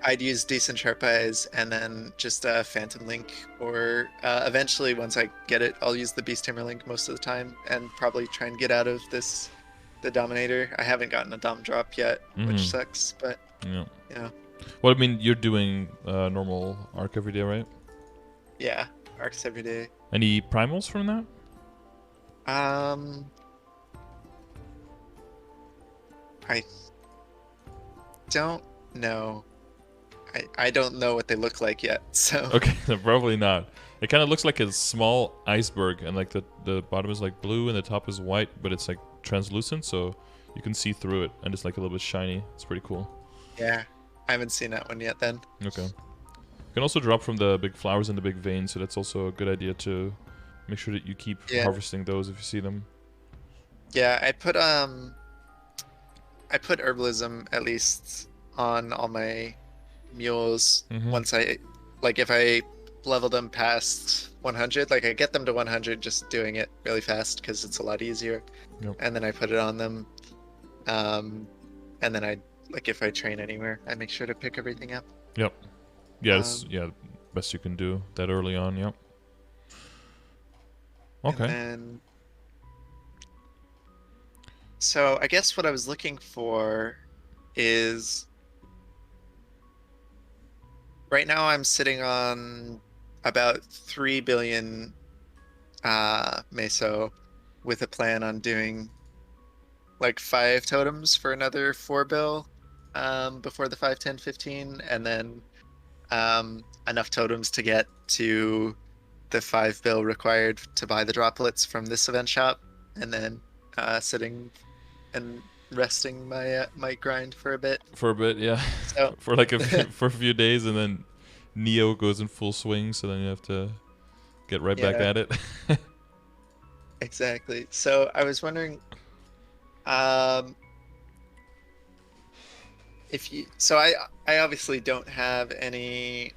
I'd use decent sharp eyes and then just Phantom Link, or eventually once I get it, I'll use the Beast Hammer Link most of the time and probably try and get out of the Dominator. I haven't gotten a Dom drop yet, which Mhm. sucks, but Yeah. you know, Well, I mean, you're doing normal arc every day, right? yeah, arcs every day. Any primals from that? Um, I don't know. I don't know what they look like yet, so Okay, probably not. It kind of looks like a small iceberg, and like the bottom is like blue and the top is white, but it's like translucent, so you can see through it, and it's like a little bit shiny. It's pretty cool. yeah, I haven't seen that one yet then. Okay. You can also drop from the big flowers in the big veins, so that's also a good idea to make sure that you keep Yeah, harvesting those if you see them. yeah, I put herbalism at least on all my mules Mm-hmm. once I like if I level them past 100, like I get them to 100 just doing it really fast because it's a lot easier, Yep. and then I put it on them. Um, and then I like if I train anywhere, I make sure to pick everything up. Yep. Yeah, it's Um, best you can do that early on. Yep. and Okay. then so I guess what I was looking for is right now I'm sitting on about 3 billion meso with a plan on doing like 5 totems for another 4 bill before the 5, 10, 15, and then enough totems to get to the 5 bill required to buy the droplets from this event shop, and then sitting and resting my grind for a bit. For a bit, yeah. So For like for a few days, and then Neo goes in full swing, so then you have to get right back yeah, at it. exactly. So I was wondering um, if you. So I obviously don't have any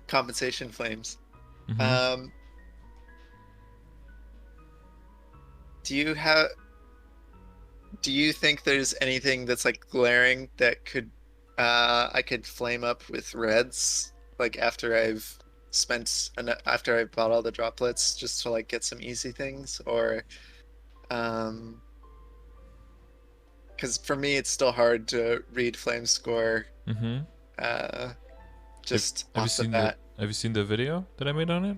compensation flames. Mm-hmm. Um, do you have? Do you think there's anything that's like glaring that could I could flame up with reds like after after I've bought all the droplets just to like get some easy things, or um because for me it's still hard to read flame score Mm-hmm. uh Have, just have you off the seen the bat. Have you seen the video that I made on it?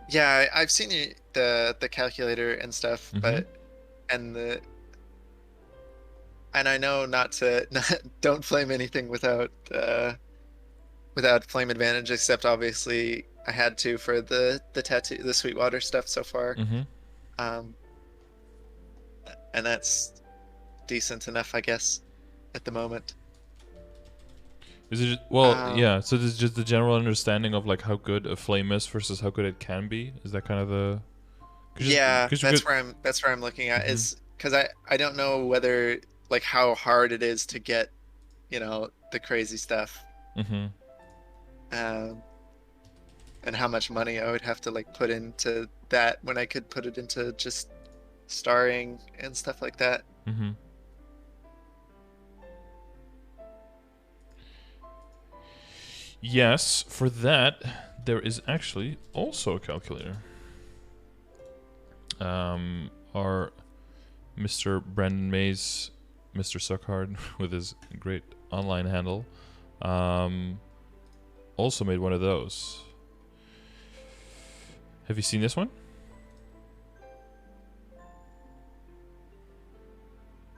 Yeah, I've seen the calculator and stuff, Mm-hmm. but and the and I know not to not, don't flame anything without flame advantage, except obviously I had to for the tattoo, the Sweetwater stuff so far. Mm-hmm. Um, and that's decent enough, I guess, at the moment. Is it well? Um, Yeah. So this is just the general understanding of like how good a flame is versus how good it can be. Is that kind of the? yeah, Because you could. that's where I'm looking at Mm-hmm. is because I don't know whether like how hard it is to get, the crazy stuff. Mm-hmm. Um, and how much money I would have to like put into that when I could put it into just starring and stuff like that. Mm-hmm. Yes, for that there is actually also a calculator. Our Mr. Brandon Mays, Mr. Suckhard, with his great online handle, um, also made one of those. Have you seen this one?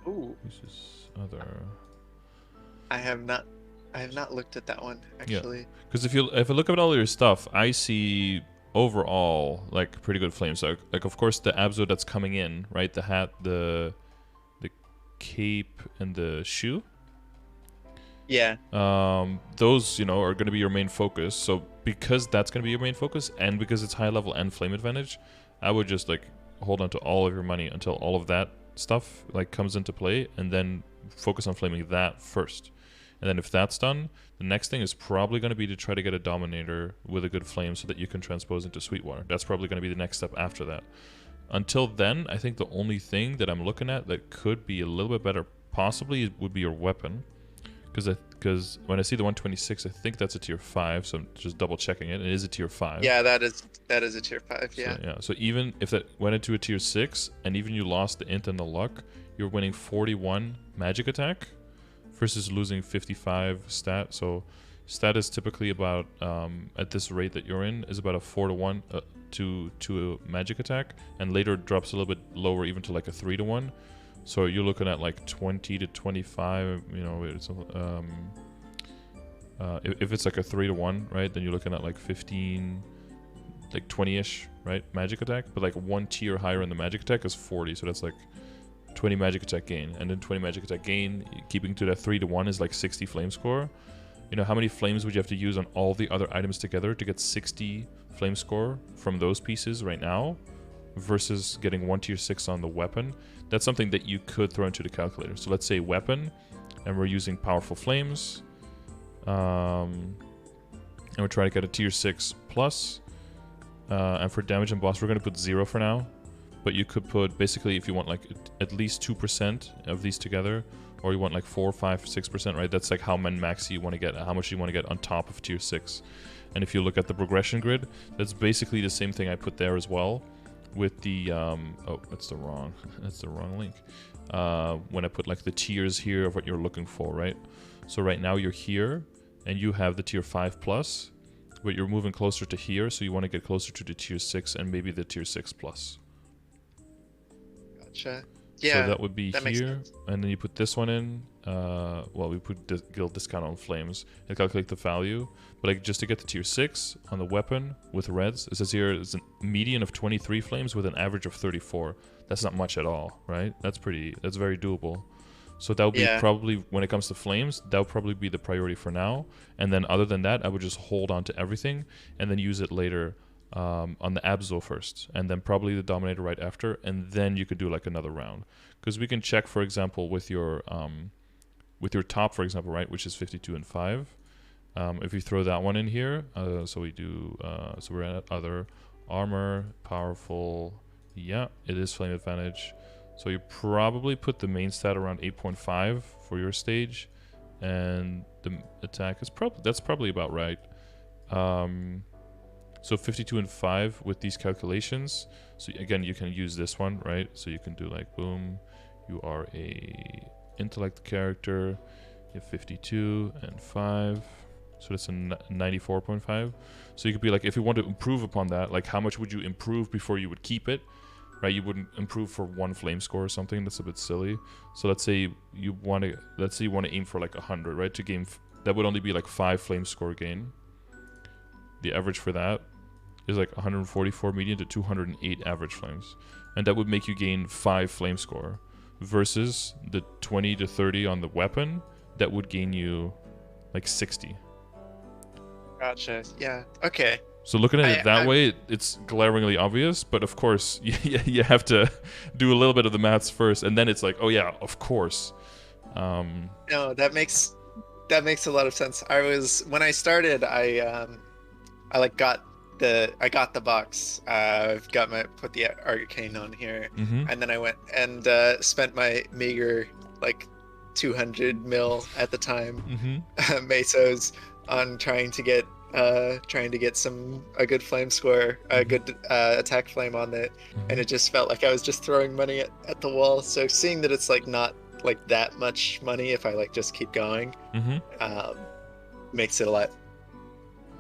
Ooh, This is other. I have not looked at that one Yeah, actually. because if I look at all your stuff, I see overall, like pretty good flames. Like of course the Abso that's coming in, right? The hat, the cape, and the shoe. Yeah. Those, are going to be your main focus. So because that's going to be your main focus, and because it's high level and flame advantage, I would just like hold on to all of your money until all of that stuff like comes into play, and then focus on flaming that first. And then if that's done, the next thing is probably going to be to try to get a Dominator with a good flame so that you can transpose into Sweetwater. That's probably going to be the next step after that. Until then, I think the only thing that I'm looking at that could be a little bit better possibly would be your weapon. Because when I see the 126, I think that's a tier 5, so I'm just double checking it. It is a tier 5. Yeah, that is a tier 5, yeah. So even if that went into a tier 6, and even you lost the int and the luck, you're winning 41 magic attack versus losing 55 stat. So stat is typically about, at this rate that you're in, is about a 4-to-1 to a magic attack, and later it drops a little bit lower, even to like a 3-to-1. So you're looking at like 20 to 25, it's, if it's like a 3-to-1, right, then you're looking at like 15, like 20-ish, right, magic attack. But like one tier higher in the magic attack is 40, so that's like 20 magic attack gain. And then 20 magic attack gain, keeping to that 3-to-1 is like 60 flame score. How many flames would you have to use on all the other items together to get 60 flame score from those pieces right now versus getting 1 tier 6 on the weapon? That's something that you could throw into the calculator. So let's say weapon, and we're using powerful flames, and we're trying to get a tier 6 plus, and for damage and boss we're going to put 0 for now, but you could put, basically, if you want like at least 2% of these together, or you want like 4, 5, 6%, right? That's like how max you want to get, how much you want to get on top of tier 6. And if you look at the progression grid, that's basically the same thing I put there as well. With the that's the wrong link. When I put like the tiers here of what you're looking for, right? So right now you're here and you have the tier 5 plus, but you're moving closer to here, so you want to get closer to the tier 6 and maybe the tier 6 plus. Gotcha. Yeah, so that would be here, and then you put this one in. We put guild discount on flames and calculate the value. But like just to get the tier 6 on the weapon with reds, it says here it's a median of 23 flames with an average of 34. That's not much at all, right? That's very doable. So that would be probably, when it comes to flames, that would probably be the priority for now. And then other than that, I would just hold on to everything and then use it later on the Abso first, and then probably the Dominator right after, and then you could do like another round. Because we can check, for example, with your top, for example, right, which is 52 and 5. If you throw that one in here, so we do, so we're at other armor, powerful, yeah, it is flame advantage. So you probably put the main stat around 8.5 for your stage, and the attack is that's probably about right. So 52 and 5 with these calculations. So again, you can use this one, right? So you can do like, boom, you are a intellect character, you have 52 and 5. So that's a 94.5. So you could be like, if you want to improve upon that, like how much would you improve before you would keep it, right? You wouldn't improve for 1 flame score or something. That's a bit silly. So let's say you want to aim for like 100, right? To gain, that would only be like 5 flame score gain. The average for that is like 144 median to 208 average flames. And that would make you gain 5 flame score versus the 20 to 30 on the weapon. That would gain you like 60. Gotcha. Yeah. Okay. So looking at it that way, it's glaringly obvious. But of course, you have to do a little bit of the maths first. And then it's like, oh yeah, of course. No, that makes a lot of sense. When I started, I got the box. I've put the arcane on here, and then I went and spent my meager like 200 mil at the time mesos on trying to get a good flame score, a good attack flame on it, and it just felt like I was just throwing money at the wall. So seeing that it's like not like that much money if I like just keep going, makes it a lot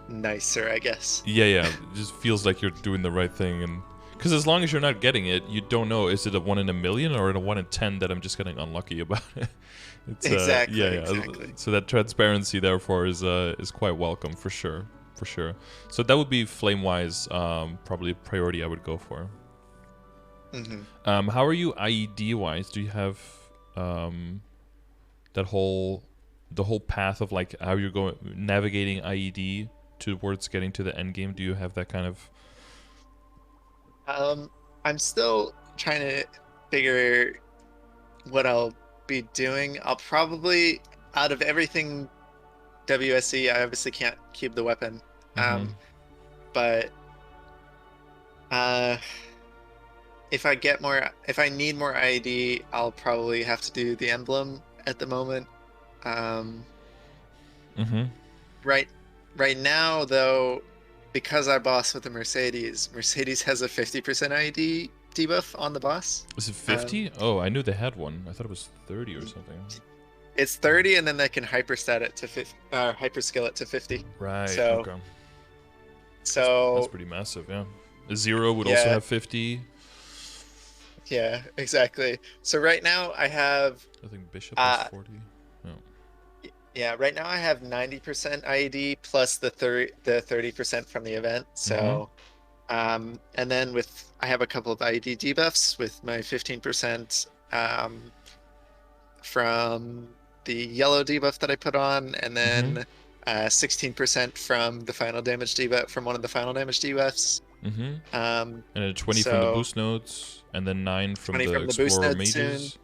nicer, I guess. Yeah, it just feels like you're doing the right thing, and because as long as you're not getting it, you don't know, is it a 1 in a million or a 1 in 10 that I'm just getting unlucky about it? Exactly. So that transparency, therefore, is quite welcome for sure. for sure. So that would be flame-wise, probably a priority I would go for. How are you IED-wise? Do you have the whole path of like how you're going navigating IED towards getting to the end game? Do you have that kind of? I'm still trying to figure what I'll be doing. I'll probably, out of everything WSE, I obviously can't cube the weapon. But if I need more IED, I'll probably have to do the emblem at the moment. Right now, though, because I boss with the Mercedes has a 50% IED debuff on the boss. Is it 50? Oh, I knew they had one. I thought it was 30 or something. It's 30, and then they can hyperstat it to 50, hyperscale it to 50. Right. So, okay. So that's pretty massive. Yeah. A 0 would also have 50. Yeah, exactly. So right now I have. I think Bishop has 40. Yeah, right now I have 90% IED plus the 30% from the event. So, and then I have a couple of IED debuffs with my 15% from the yellow debuff that I put on, and then 16% from the final damage debuff from one of the final damage debuffs. And then 20 from the boost nodes, and then 9 from the Explorer mages.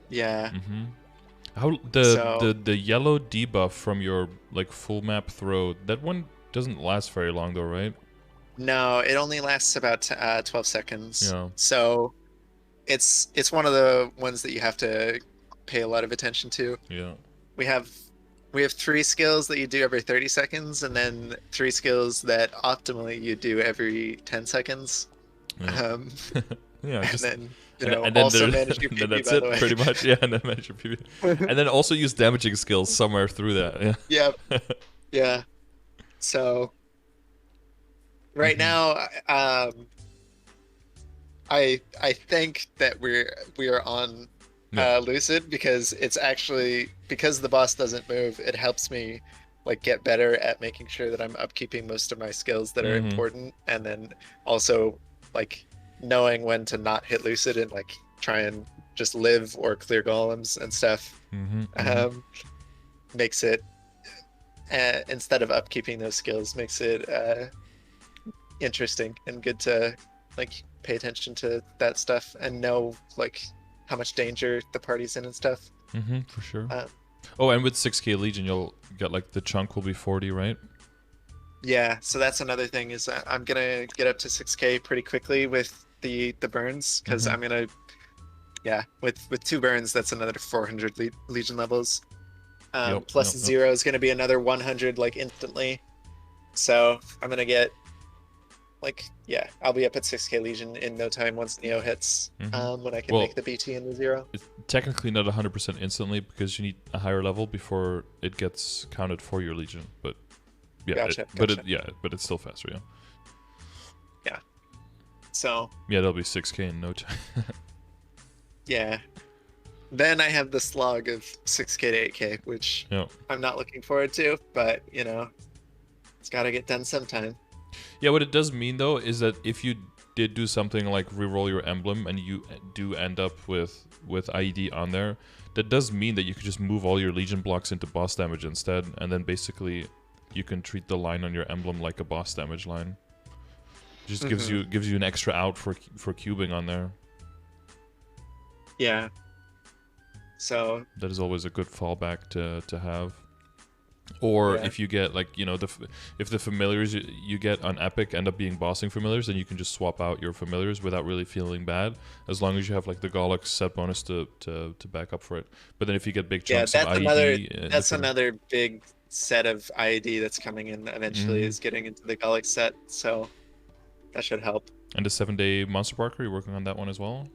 Yeah. How the yellow debuff from your like full map throw, that one doesn't last very long though, right? No, it only lasts about 12 seconds. Yeah. So it's one of the ones that you have to pay a lot of attention to. Yeah. We have 3 skills that you do every 30 seconds, and then 3 skills that optimally you do every 10 seconds. Yeah. Yeah. And then and then also manage your PP, that's by it, the way. pretty much. Yeah, and then manage your PP. And then also use damaging skills somewhere through that. Yeah. Yeah. So right now, I think that we are on Lucid, because it's actually, because the boss doesn't move, it helps me like get better at making sure that I'm upkeeping most of my skills that are important, and then also like knowing when to not hit Lucid and like try and just live or clear golems and stuff. Makes it instead of upkeeping those skills, makes it interesting and good to like pay attention to that stuff and know like how much danger the party's in and stuff. For sure. And with 6k Legion, you'll get like the chunk will be 40, right? Yeah, so that's another thing, is I'm gonna get up to 6k pretty quickly with the burns, because I'm gonna with 2 burns, that's another 400 Legion levels. Plus 0 is gonna be another 100 like instantly. So I'm gonna get like, I'll be up at 6k Legion in no time once Neo hits, when I can make the BT into 0. It's technically not 100% instantly, because you need a higher level before it gets counted for your Legion, but Gotcha. But it's still faster, yeah. So that'll be 6k in no time. Then I have the slog of 6k to 8k, which I'm not looking forward to, but it's got to get done sometime. Yeah, what it does mean though is that if you did do something like reroll your emblem and you do end up with IED on there, that does mean that you could just move all your Legion blocks into boss damage instead, and then basically you can treat the line on your emblem like a boss damage line. Just gives you an extra out for cubing on there. Yeah. So that is always a good fallback to have. Or if you get like if the familiars you get on Epic end up being bossing familiars, then you can just swap out your familiars without really feeling bad, as long as you have like the Gollux set bonus to back up for it. But then if you get big chunks of IED, that's another big set of IED that's coming in eventually, is getting into the Gollux set, so that should help. And the 7-day monster park, are you working on that one as well?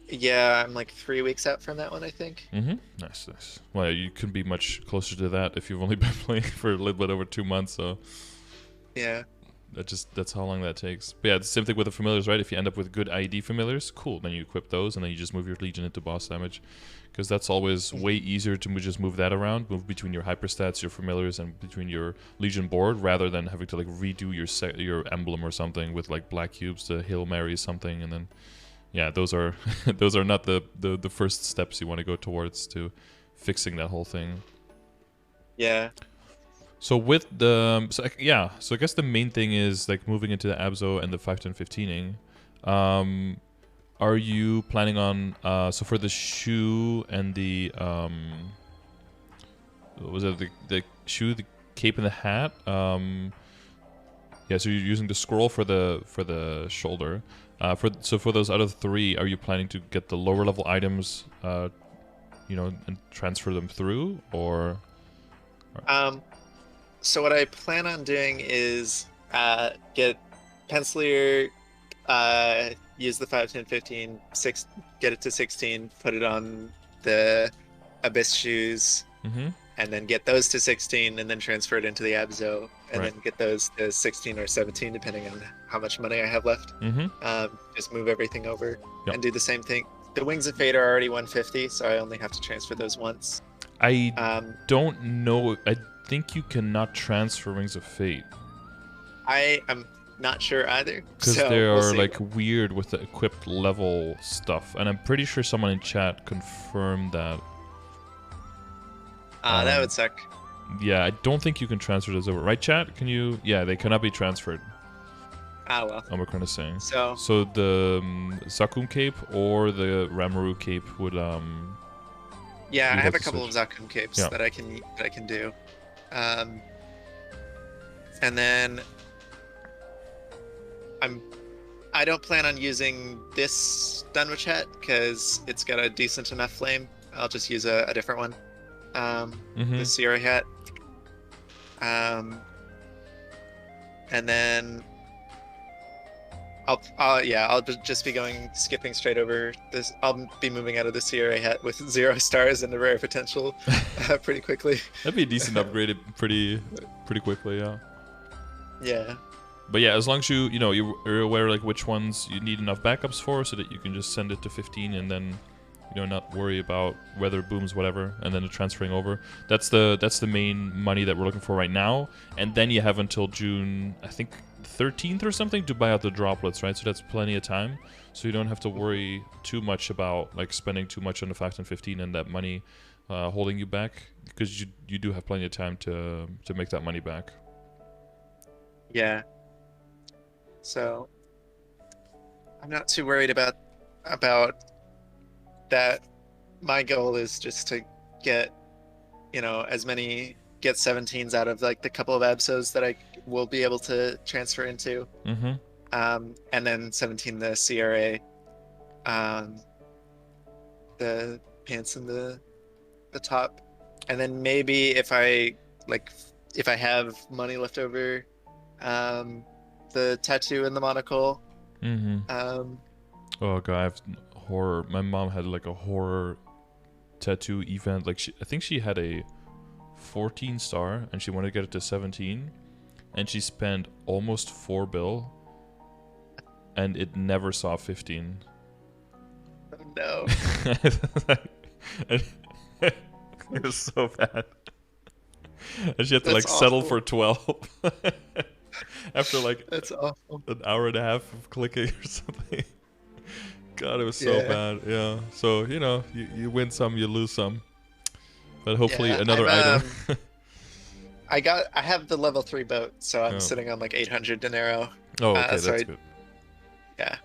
Yeah, I'm like 3 weeks out from that one, I think. Nice. Well, you couldn't be much closer to that if you've only been playing for a little bit over 2 months, so. Yeah. That's how long that takes. But yeah, it's the same thing with the familiars, right? If you end up with good IED familiars, cool. Then you equip those, and then you just move your legion into boss damage, because that's always way easier to just move that around, move between your hyperstats, your familiars, and between your legion board, rather than having to like redo your emblem or something with like black cubes to Hail Mary something, and then yeah, those are those are not the first steps you want to go towards to fixing that whole thing. Yeah. So with the so I guess the main thing is like moving into the Abzo and the 5-10-15ing. Are you planning on so for the shoe and the what was it, the shoe, the cape, and the hat? Yeah, so you're using the scroll for the shoulder. For those other three, are you planning to get the lower level items, and transfer them through, or? So what I plan on doing is get Pencilier, use the 5, 10, 15, 6, get it to 16, put it on the Abyss shoes, and then get those to 16, and then transfer it into the Abzo, and then get those to 16 or 17, depending on how much money I have left. Just move everything over and do the same thing. The Wings of Fate are already 150, so I only have to transfer those once. I don't know. I think you cannot transfer Wings of Fate. I am not sure either. Because they are like weird with the equipped level stuff, and I'm pretty sure someone in chat confirmed that. That would suck. Yeah, I don't think you can transfer those over. Right, chat? Can you? Yeah, they cannot be transferred. Ah, well. Omicron is saying. So the Zakum cape or the Ramaru cape would yeah, I have a couple of Zakum capes that I can do. And then I don't plan on using this Dunwich hat because it's got a decent enough flame. I'll just use a different one. The Sierra hat. And then I'll just be skipping straight over this. I'll be moving out of the Sierra hat with 0 stars and the rare potential pretty quickly. That'd be a decent upgrade pretty quickly, yeah. Yeah. But yeah, as long as you're aware like which ones you need enough backups for, so that you can just send it to 15 and then not worry about weather booms, whatever, and then transferring over. That's the main money that we're looking for right now. And then you have until June, I think 13th or something, to buy out the droplets, right? So that's plenty of time. So you don't have to worry too much about like spending too much on the 5 and 15 and that money holding you back, because you do have plenty of time to make that money back. Yeah. So I'm not too worried about that. My goal is just to get, get 17s out of like the couple of Absos that I will be able to transfer into. And then 17 the CRA, the pants and the top, and then maybe if I have money left over, the tattoo and the monocle. Oh god, I have horror. My mom had like a horror tattoo event. Like I think she had a 14 star and she wanted to get it to 17, and she spent almost 4 bill, and it never saw 15. Oh no. It was so bad. And she had to settle for 12 after that's awful. an hour and a half of clicking or something. God, it was so bad. Yeah. So you win some, you lose some, but hopefully another item. I have the level 3 boat, so I'm sitting on like 800 dinero. Oh, okay, that's good. Yeah,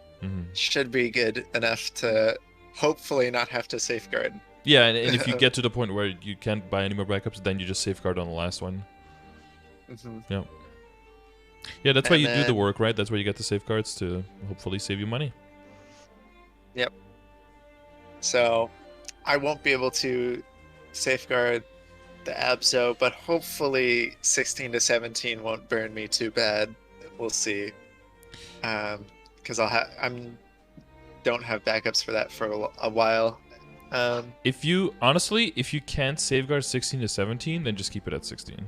should be good enough to hopefully not have to safeguard. Yeah, and if you get to the point where you can't buy any more backups, then you just safeguard on the last one. Yeah. Yeah, that's why you do the work, right? That's where you get the safeguards, to hopefully save you money. Yep. So I won't be able to safeguard the Abso, but hopefully 16 to 17 won't burn me too bad. We'll see. Because don't have backups for that for a while. If you can't safeguard 16 to 17, then just keep it at 16.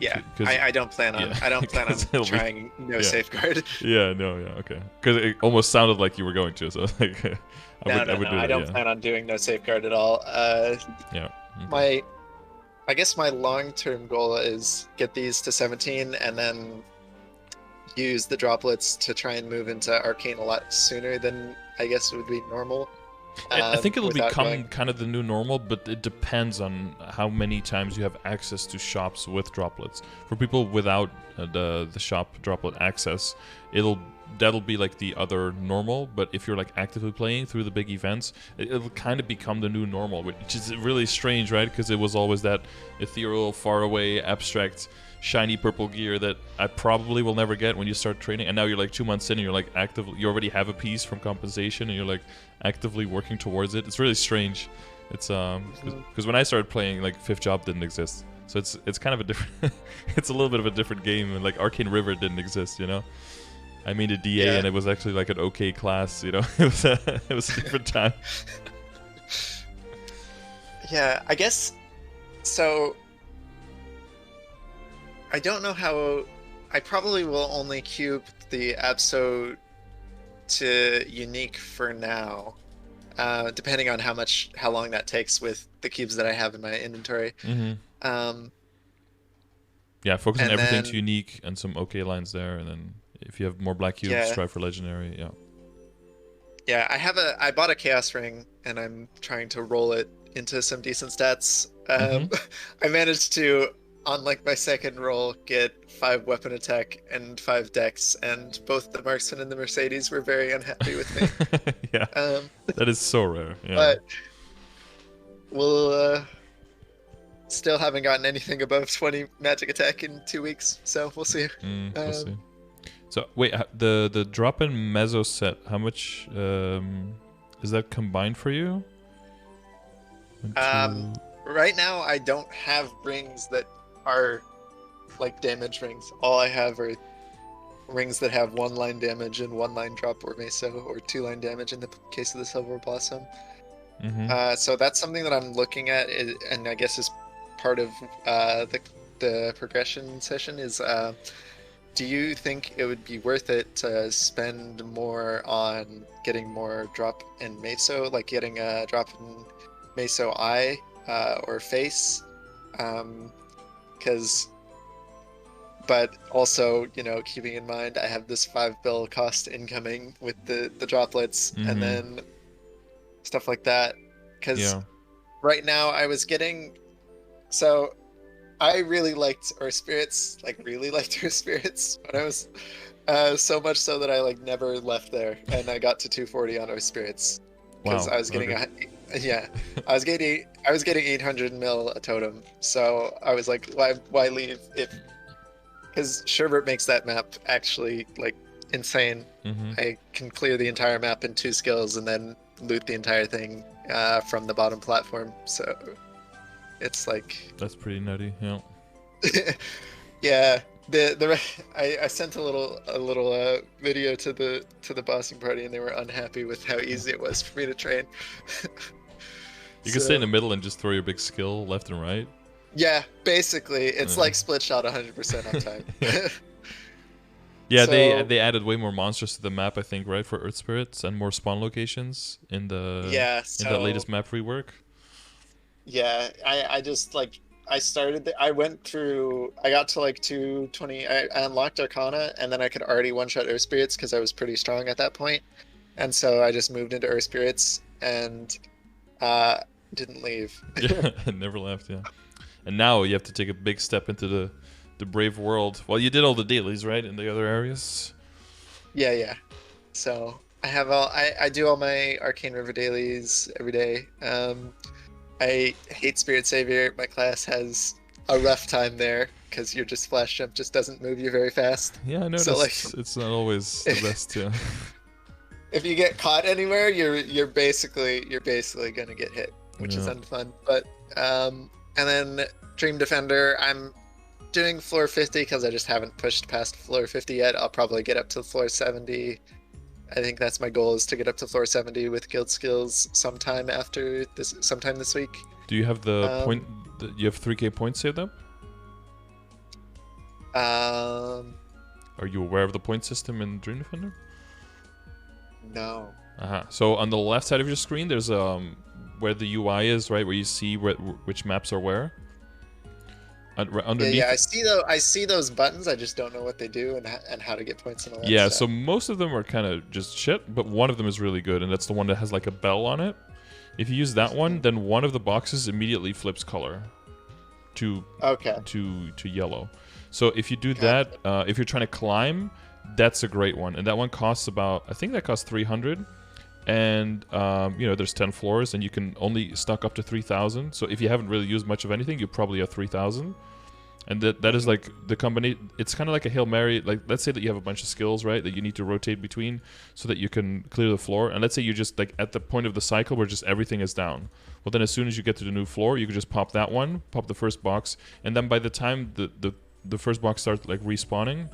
Yeah, 'Cause- I don't plan on yeah, I don't plan on 'cause it'll be- trying no yeah. safeguard. Yeah, no, yeah, okay. Because it almost sounded like you were going to, so like, No, I no, would no. do I that. don't Yeah, plan on doing no safeguard at all. yeah. Okay. My I guess my long-term goal is get these to 17 and then use the droplets to try and move into arcane a lot sooner than I guess would be normal. I think it'll Without become going. kind of the new normal, but it depends on how many times you have access to shops with droplets. For people without the shop droplet access, that'll be like the other normal. But if you're like actively playing through the big events, it'll kind of become the new normal, which is really strange, right? Because it was always that ethereal, faraway, abstract, shiny purple gear that I probably will never get when you start training. And now you're like 2 months in and you're like you already have a piece from compensation and you're like actively working towards it. It's really strange. It's because when I started playing, like 5th job didn't exist. So it's kind of a different it's a little bit of a different game, and like Arcane River didn't exist, you know? I mean a DA and it was actually like an okay class, you know? It was a different time. Yeah, I guess so. I don't know how. I probably will only cube the Abso to unique for now, depending on how long that takes with the cubes that I have in my inventory. Yeah, focus on and everything then- to unique and some okay lines there, and then if you have more black cubes, Yeah. try for legendary. Yeah. Yeah, I bought a Chaos Ring and I'm trying to roll it into some decent stats. I managed to, on like my second roll, get 5 weapon attack and 5 dex, and both the Marksman and the Mercedes were very unhappy with me. Yeah. That is so rare. Yeah. But we'll still haven't gotten anything above 20 magic attack in 2 weeks, so we'll see. We'll see. So wait, the drop in Mezzo set, how much is that combined for you? Right now I don't have rings that are like damage rings. All I have are rings that have 1 line damage and 1 line drop or meso, or 2 line damage in the case of the Silver Blossom. So that's something that I'm looking at, and I guess is part of the progression session is do you think it would be worth it to spend more on getting more drop in meso, like getting a drop in meso eye or face? But also, you know, keeping in mind I have this 5 bill cost incoming with the droplets and then stuff like that. Because right now I was getting, so I really liked Earth Spirits, like really liked Earth Spirits when I was, so much so that I like never left there, and I got to 240 on Earth Spirits because I was getting I was getting 800 mil a totem, so I was like, why leave if, because Sherbert makes that map actually like insane. I can clear the entire map in 2 skills and then loot the entire thing from the bottom platform, so it's like that's pretty nutty. Yeah. Yeah. I sent a little video to the bossing party, and they were unhappy with how easy it was for me to train. You can stay in the middle and just throw your big skill left and right. Yeah, basically it's like split shot 100% uptime. Yeah, So- they added way more monsters to the map, I think, right, for Earth Spirits, and more spawn locations in the in the latest map rework. Yeah, I just like I went through, I got to like 220, I unlocked Arcana, and then I could already one-shot Earth Spirits because I was pretty strong at that point. And so I just moved into Earth Spirits and didn't leave. Yeah, never left, yeah. And now you have to take a big step into the brave world. Well, you did all the dailies, right, in the other areas? Yeah. So I have I do all my Arcane River dailies every day. I hate Spirit Savior. My class has a rough time there because your just flash jump just doesn't move you very fast. Yeah, I noticed. So, like, it's not always the best, yeah. If you get caught anywhere, you're basically gonna get hit, which is unfun. But and then Dream Defender, I'm doing floor 50 because I just haven't pushed past floor 50 yet. I'll probably get up to floor 70. I think that's my goal, is to get up to floor 70 with guild skills sometime this week. Do you have the point? You have 3k points saved up? Are you aware of the point system in Dream Defender? No. So on the left side of your screen, there's where the UI is, right, where you see which maps are where. Underneath. Yeah. I see those buttons. I just don't know what they do and how to get points and all that Yeah. stuff. So most of them are kind of just shit, but one of them is really good, and that's the one that has like a bell on it. If you use that one, then one of the boxes immediately flips color to yellow. So if you do that, if you're trying to climb, that's a great one, and that one costs about, I think that costs 300. And there's 10 floors, and you can only stock up to 3,000. So if you haven't really used much of anything, you probably have 3,000. And that is like the company. It's kind of like a Hail Mary. Like, let's say that you have a bunch of skills, right, that you need to rotate between so that you can clear the floor. And let's say you're just like at the point of the cycle where just everything is down. Well, then as soon as you get to the new floor, you can just pop that one, pop the first box, and then by the time the first box starts like respawning,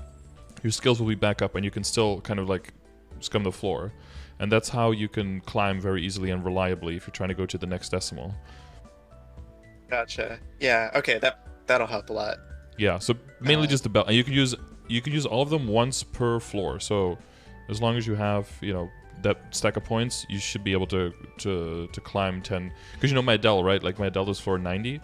your skills will be back up, and you can still kind of like scum the floor. And that's how you can climb very easily and reliably if you're trying to go to the next decimal. Gotcha. Yeah. Okay. That'll help a lot. Yeah. So mainly just the bell, and you can use all of them once per floor. So as long as you have that stack of points, you should be able to climb 10. Because my Adele, right? Like my Adele is floor 90.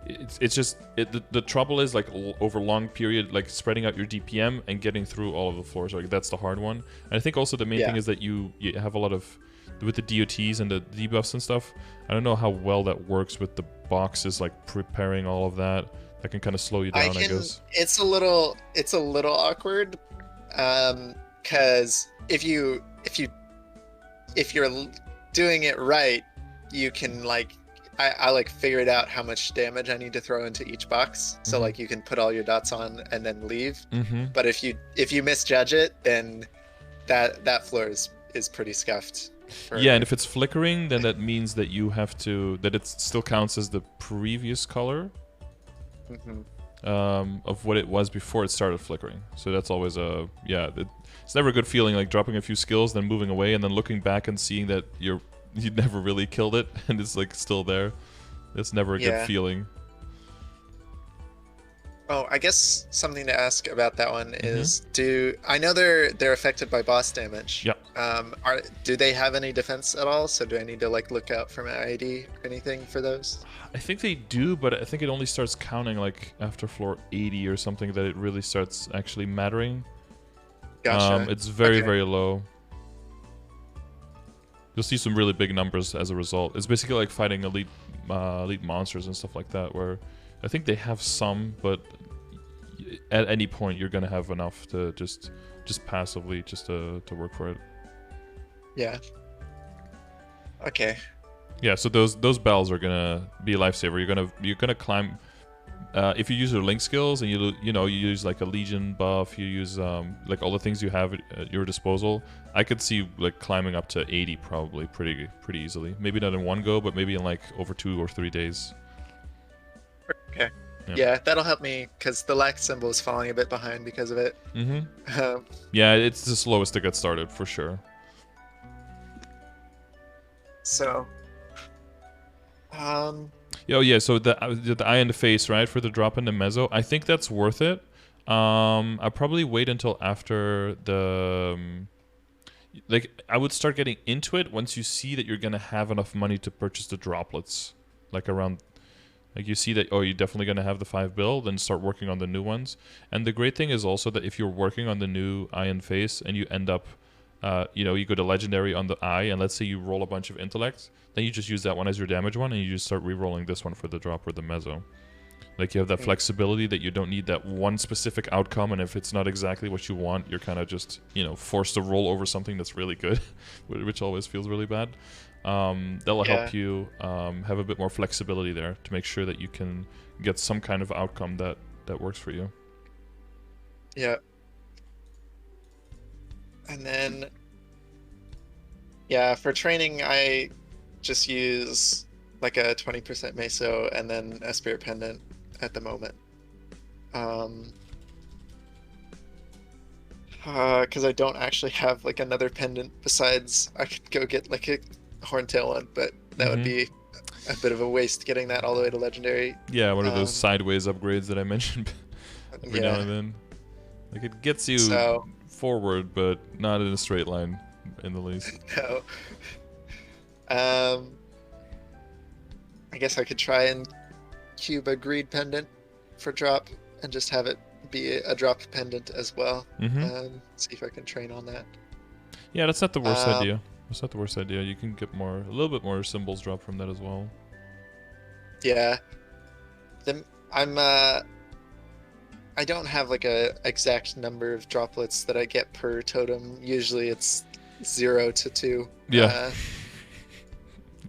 It's just the trouble is like over long period, like spreading out your DPM and getting through all of the floors. Like that's the hard one. And I think also the main thing is that you have a lot of with the DOTs and the debuffs and stuff. I don't know how well that works with the boxes, like preparing all of that. That can kind of slow you down, I guess. It's a little awkward, because if you're doing it right, you can like. I like figured out how much damage I need to throw into each box, so like you can put all your dots on and then leave. But if you misjudge it, then that floor is pretty scuffed. Yeah, and if it's flickering, then that means that you have to it still counts as the previous color of what it was before it started flickering. So that's always it's never a good feeling, like dropping a few skills, then moving away, and then looking back and seeing that you never really killed it and it's like still there. It's never a good feeling. Oh, I guess something to ask about that one is, I know they're affected by boss damage. Yeah. Do they have any defense at all? So do I need to like look out for my ID or anything for those? I think they do, but I think it only starts counting like after floor 80 or something, that it really starts actually mattering. Gotcha. It's very very low. You'll see some really big numbers as a result. It's basically like fighting elite monsters and stuff like that, where I think they have some, but at any point you're gonna have enough to just passively to work for it. Yeah. Okay. Yeah. So those bells are gonna be a lifesaver. You're gonna climb. If you use your link skills and you use like a Legion buff, you use like all the things you have at your disposal, I could see like climbing up to 80 probably pretty easily. Maybe not in one go, but maybe in like over 2 or 3 days. Okay. Yeah, that'll help me because the lax symbol is falling a bit behind because of it. Yeah, it's the slowest to get started for sure. So, Oh yeah, so the eye in the face, right, for the drop in the mezzo, I think that's worth it. I'll probably wait until after the like I would start getting into it once you see that you're gonna have enough money to purchase the droplets, like around. Like you see that, oh, you're definitely going to have the 5 build, then start working on the new ones. And the great thing is also that if you're working on the new eye and face and you end up, you go to legendary on the eye, and let's say you roll a bunch of intellect, then you just use that one as your damage one, and you just start re-rolling this one for the drop or the mezzo. Like you have that flexibility that you don't need that one specific outcome, and if it's not exactly what you want, you're kind of just, forced to roll over something that's really good, which always feels really bad. That'll help you have a bit more flexibility there to make sure that you can get some kind of outcome that works for you. Yeah. And then, for training, I just use like a 20% meso and then a spirit pendant at the moment. Because I don't actually have like another pendant besides I could go get like a horntail one, but that would be a bit of a waste getting that all the way to legendary. Yeah, one of those sideways upgrades that I mentioned every now and then. Like, it gets you forward, but not in a straight line in the least. No. I guess I could try and cube a greed pendant for drop and just have it be a drop pendant as well. See if I can train on that. Yeah, that's not the worst idea. That's not the worst idea. You can get a little bit more symbols drop from that as well. Yeah. I don't have like a exact number of droplets that I get per totem. Usually it's 0 to 2. Yeah.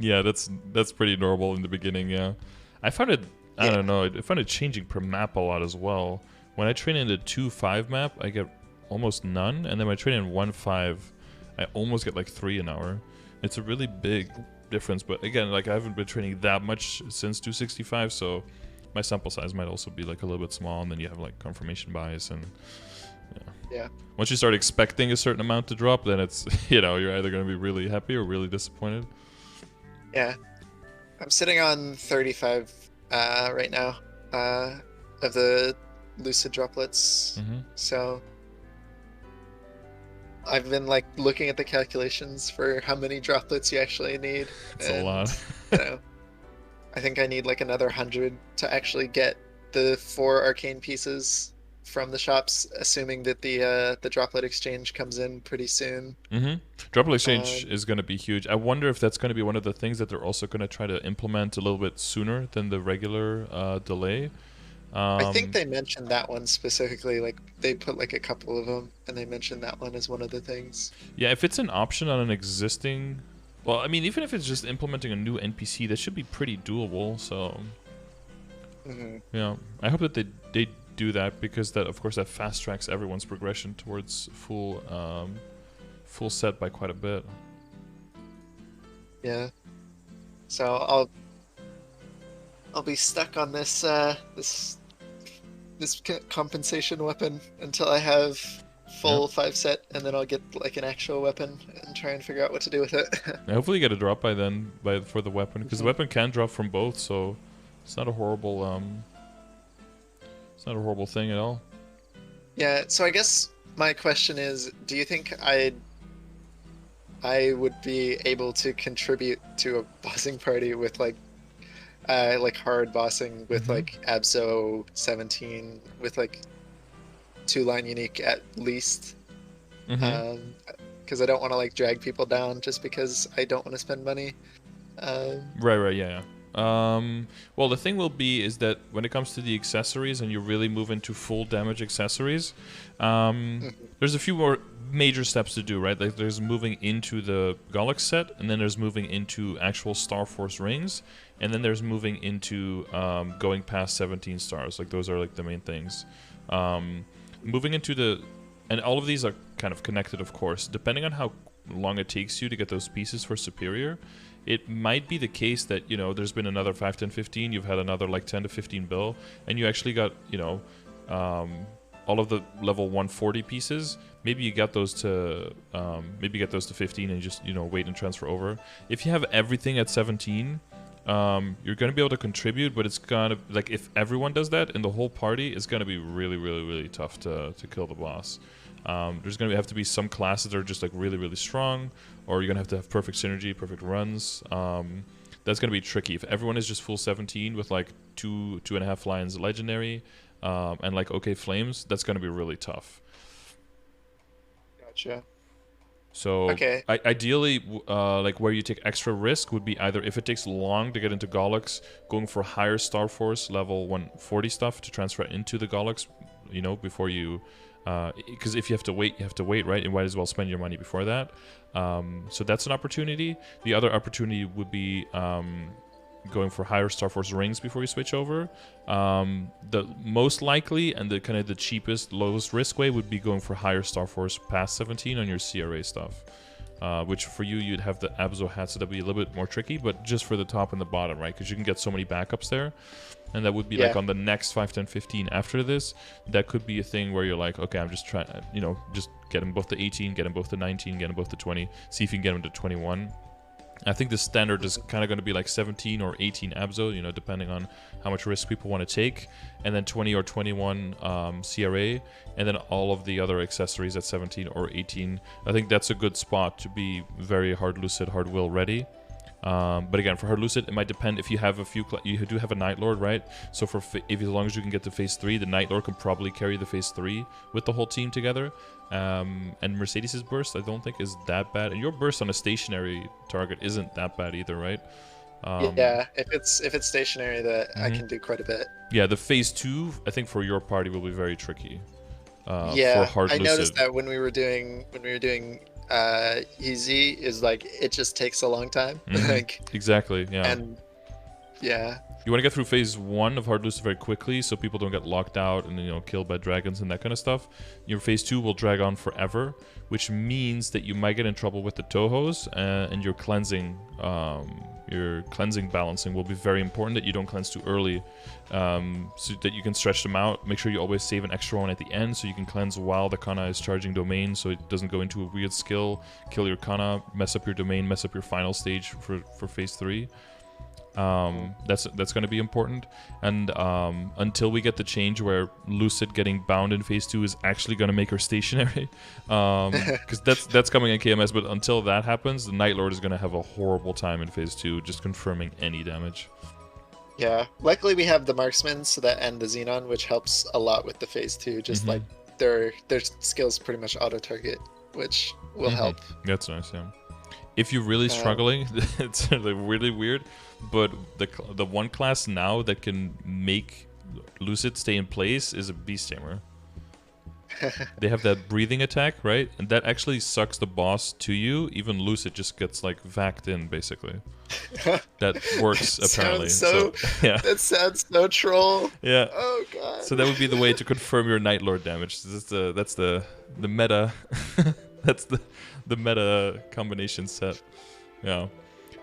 Yeah, that's pretty normal in the beginning. Yeah, I found it. I don't know. I found it changing per map a lot as well. When I train in the 2-5 map, I get almost none, and then when I train in 1-5, I almost get like 3 an hour. It's a really big difference. But again, like I haven't been training that much since 265, so my sample size might also be like a little bit small, and then you have like confirmation bias and yeah. Once you start expecting a certain amount to drop, then it's you're either going to be really happy or really disappointed. Yeah, I'm sitting on 35 right now of the Lucid droplets. So I've been like looking at the calculations for how many droplets you actually need. It's a lot. I think I need like another 100 to actually get the 4 arcane pieces from the shops, assuming that the droplet exchange comes in pretty soon. Droplet exchange is going to be huge. I wonder if that's going to be one of the things that they're also going to try to implement a little bit sooner than the regular delay. I think they mentioned that one specifically. Like they put like a couple of them, and they mentioned that one as one of the things. Yeah, if it's an option on an existing, well, I mean, even if it's just implementing a new NPC, that should be pretty doable. So, yeah, I hope that they do that, because that, of course, that fast tracks everyone's progression towards full set by quite a bit. Yeah. So I'll be stuck on this this compensation weapon until I have full 5 set, and then I'll get like an actual weapon and try and figure out what to do with it. Hopefully you get a drop by then for the weapon, because the weapon can drop from both, so it's not a horrible it's not a horrible thing at all. Yeah, so I guess my question is, do you think I would be able to contribute to a bossing party with like hard bossing with like Abso 17 with like 2-line unique at least? Because I don't want to like drag people down just because I don't want to spend money. Right, yeah. Well, the thing will be is that when it comes to the accessories and you really move into full damage accessories, there's a few more major steps to do, right? Like there's moving into the Golux set, and then there's moving into actual Star Force rings, and then there's moving into going past 17 stars. Like those are like the main things. Moving into and all of these are kind of connected, of course. Depending on how long it takes you to get those pieces for Superior, it might be the case that, there's been another 5, 10, 15, you've had another like 10 to 15 bill, and you actually got, all of the level 140 pieces. Maybe you got those to 15 and just, wait and transfer over. If you have everything at 17, you're going to be able to contribute, but it's going to, like, if everyone does that in the whole party, it's going to be really, really, really tough to kill the boss. There's going to have to be some classes that are just like really, really strong, or you're going to have perfect synergy, perfect runs. That's going to be tricky. If everyone is just full 17 with like 2.5 lines legendary, and like okay flames, that's going to be really tough. Gotcha. So ideally, like where you take extra risk would be either if it takes long to get into Golux, going for higher Star Force level 140 stuff to transfer into the Golux, before you, because if you have to wait, right? You might as well spend your money before that. So that's an opportunity. The other opportunity would be going for higher Star Force rings before you switch over. The most likely and the kind of the cheapest, lowest risk way would be going for higher Star Force past 17 on your CRA stuff. Which for you'd have the Abso hat, so that'd be a little bit more tricky, but just for the top and the bottom, right? Because you can get so many backups there. And that would be like on the next 5, 10, 15 after this. That could be a thing where you're like, okay, I'm just trying, just get them both to 18, get them both to 19, get them both to 20, see if you can get them to 21. I think the standard is kind of going to be like 17 or 18 Abso, you know, depending on how much risk people want to take, and then 20 or 21 CRA, and then all of the other accessories at 17 or 18. I think that's a good spot to be very hard Lucid, hard will ready. But again, for hard Lucid, it might depend if you have a few. You do have a Night Lord, right? So for as long as you can get to phase 3, the Night Lord can probably carry the phase 3 with the whole team together. And Mercedes' burst, I don't think is that bad, and your burst on a stationary target isn't that bad either, right? Yeah, if it's stationary, that I can do quite a bit. Yeah, the phase 2, I think for your party will be very tricky. Yeah, for hard I Lucid. noticed that when we were doing easy, is like it just takes a long time. Like exactly, yeah. And yeah. You want to get through phase 1 of hard Lucid very quickly, so people don't get locked out and, you know, killed by dragons and that kind of stuff. Your phase 2 will drag on forever, which means that you might get in trouble with the Tohos, and your cleansing balancing will be very important, that you don't cleanse too early, so that you can stretch them out. Make sure you always save an extra one at the end, so you can cleanse while the Kana is charging domain, so it doesn't go into a weird skill, kill your Kana, mess up your domain, mess up your final stage for phase 3. That's going to be important, and until we get the change where Lucid getting bound in phase 2 is actually going to make her stationary, because that's coming in KMS. But until that happens, the Night Lord is going to have a horrible time in phase 2, just confirming any damage. Yeah, luckily we have the marksman, so that and the Xenon, which helps a lot with the phase 2. Just like their skills pretty much auto target, which will help. That's nice. Yeah. If you're really struggling, it's like really weird, but the one class now that can make Lucid stay in place is a Beast Tamer. They have that breathing attack, right? And that actually sucks the boss to you. Even Lucid just gets like vacked in, basically. That works apparently. Yeah. That sounds so troll. Yeah. Oh god. So that would be the way to confirm your Night Lord damage. That's the meta. That's the meta combination set. Yeah.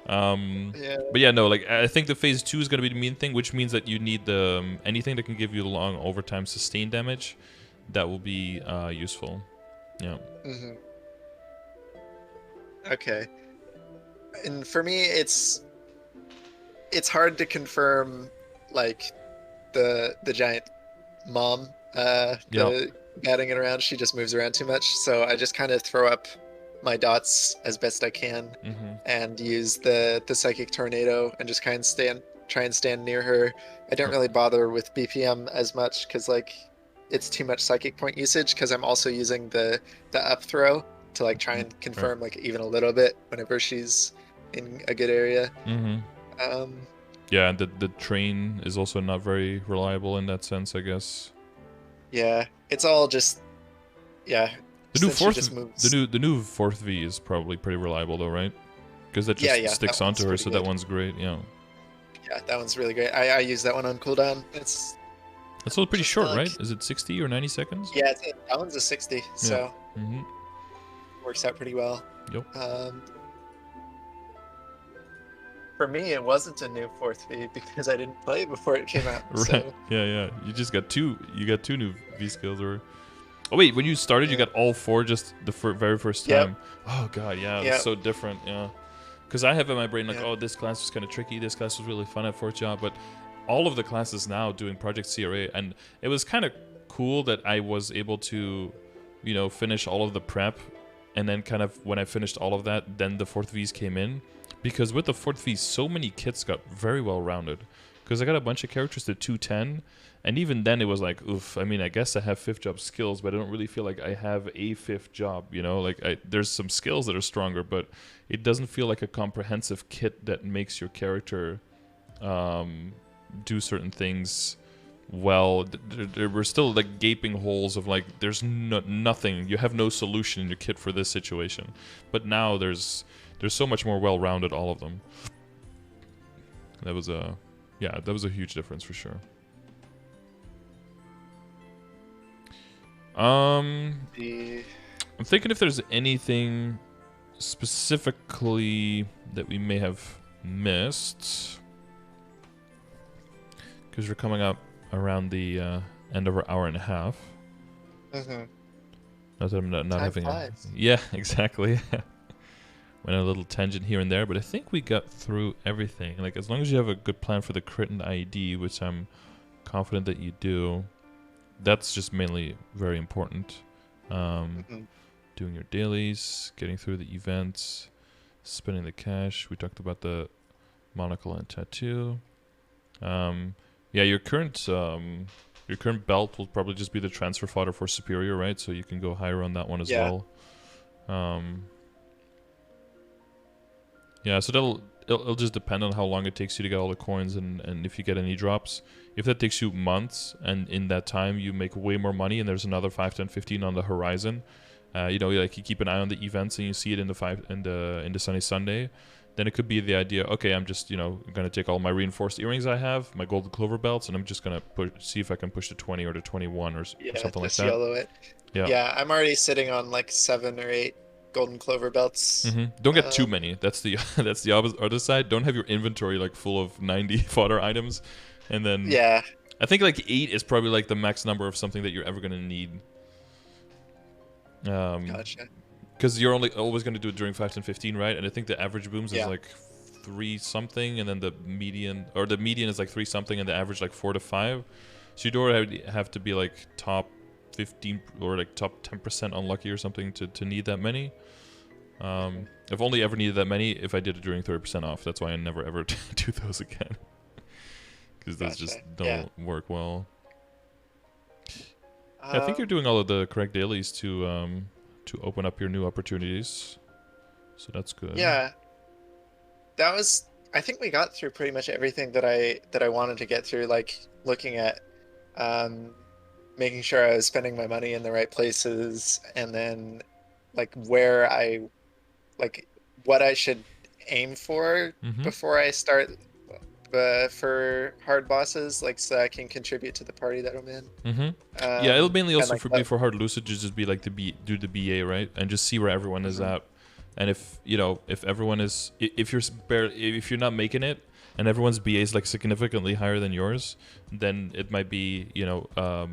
But yeah, no, like I think the phase 2 is going to be the main thing, which means that you need the anything that can give you long overtime sustained damage. That will be useful. Yeah. Okay. And for me, it's hard to confirm like the giant mom batting it around. She just moves around too much, so I just kind of throw up my dots as best I can and use the psychic tornado and just kind of try and stand near her. I don't really bother with BPM as much because like it's too much psychic point usage, because I'm also using the up throw to like try and confirm like even a little bit whenever she's in a good area. Yeah, and the train is also not very reliable in that sense, I guess. Yeah, it's all just The new fourth V is probably pretty reliable though, right? Because that just sticks onto her, so good. That one's great. Yeah. Yeah, that one's really great. I use that one on cooldown. It's still pretty short, right? Is it 60 or 90 seconds? Yeah, that one's a 60, so works out pretty well. Yep. For me, it wasn't a new fourth V because I didn't play it before it came out. Right. So. Yeah. You just got two. You got two new V skills, or. Oh wait, when you started, you got all four just the very first time. Oh god, yeah, it's so different. Yeah, because I have in my brain like, oh, this class was kind of tricky. This class was really fun at fourth job, but all of the classes now doing Project CRA, and it was kind of cool that I was able to, finish all of the prep, and then kind of when I finished all of that, then the fourth Vs came in, because with the fourth Vs, so many kits got very well rounded. Because I got a bunch of characters to 210, and even then it was like, oof, I mean, I guess I have fifth job skills, but I don't really feel like I have a fifth job, Like, there's some skills that are stronger, but it doesn't feel like a comprehensive kit that makes your character do certain things well. There were still, like, gaping holes of, like, there's nothing. You have no solution in your kit for this situation. But now there's so much more well-rounded, all of them. That was a... Yeah, that was a huge difference for sure. I'm thinking if there's anything specifically that we may have missed, because we're coming up around the end of our hour and a half. Not that I'm not having flies. Yeah, exactly. went on a little tangent here and there, but I think we got through everything. Like, as long as you have a good plan for the crit and ID, which I'm confident that you do, that's just mainly very important. Doing your dailies, getting through the events, spending the cash. We talked about the monocle and tattoo. Yeah, your current belt will probably just be the transfer fodder for superior, right? So you can go higher on that one as well. Yeah, so it'll just depend on how long it takes you to get all the coins and if you get any drops. If that takes you months and in that time you make way more money and there's another 5, 10, 15 on the horizon, you know, like you keep an eye on the events and you see it in the Sunny Sunday, then it could be the idea, okay, I'm just, you know, gonna take all my reinforced earrings I have, my golden clover belts, and I'm just gonna see if I can push to 20 or to 21 or something like that. Yellow it. Yeah, I'm already sitting on like 7 or 8 golden clover belts. Don't get too many. That's the that's the other side. Don't have your inventory like full of 90 fodder items, and then I think like 8 is probably like the max number of something that you're ever gonna need. Gotcha. Because you're always gonna do it during 5 and 15, right? And I think the average booms is like 3 something, and then the median is like 3 something, and the average like 4 to 5. So you don't have to be like top 15 or like top 10% unlucky or something to need that many. I've only ever needed that many if I did it during 30% off. That's why I never ever do those again, because those just don't work well. I think you're doing all of the correct dailies to open up your new opportunities, so that's good. Yeah, that was. I think we got through pretty much everything that I wanted to get through. Like looking at making sure I was spending my money in the right places, and then like what I should aim for before I start for hard bosses, like so I can contribute to the party that I'm in. Yeah, it'll mainly also like be for hard Lucid to just be like do the BA, right, and just see where everyone is at. And if you know, if everyone is, if you're not making it, and everyone's BA is like significantly higher than yours, then it might be, you know,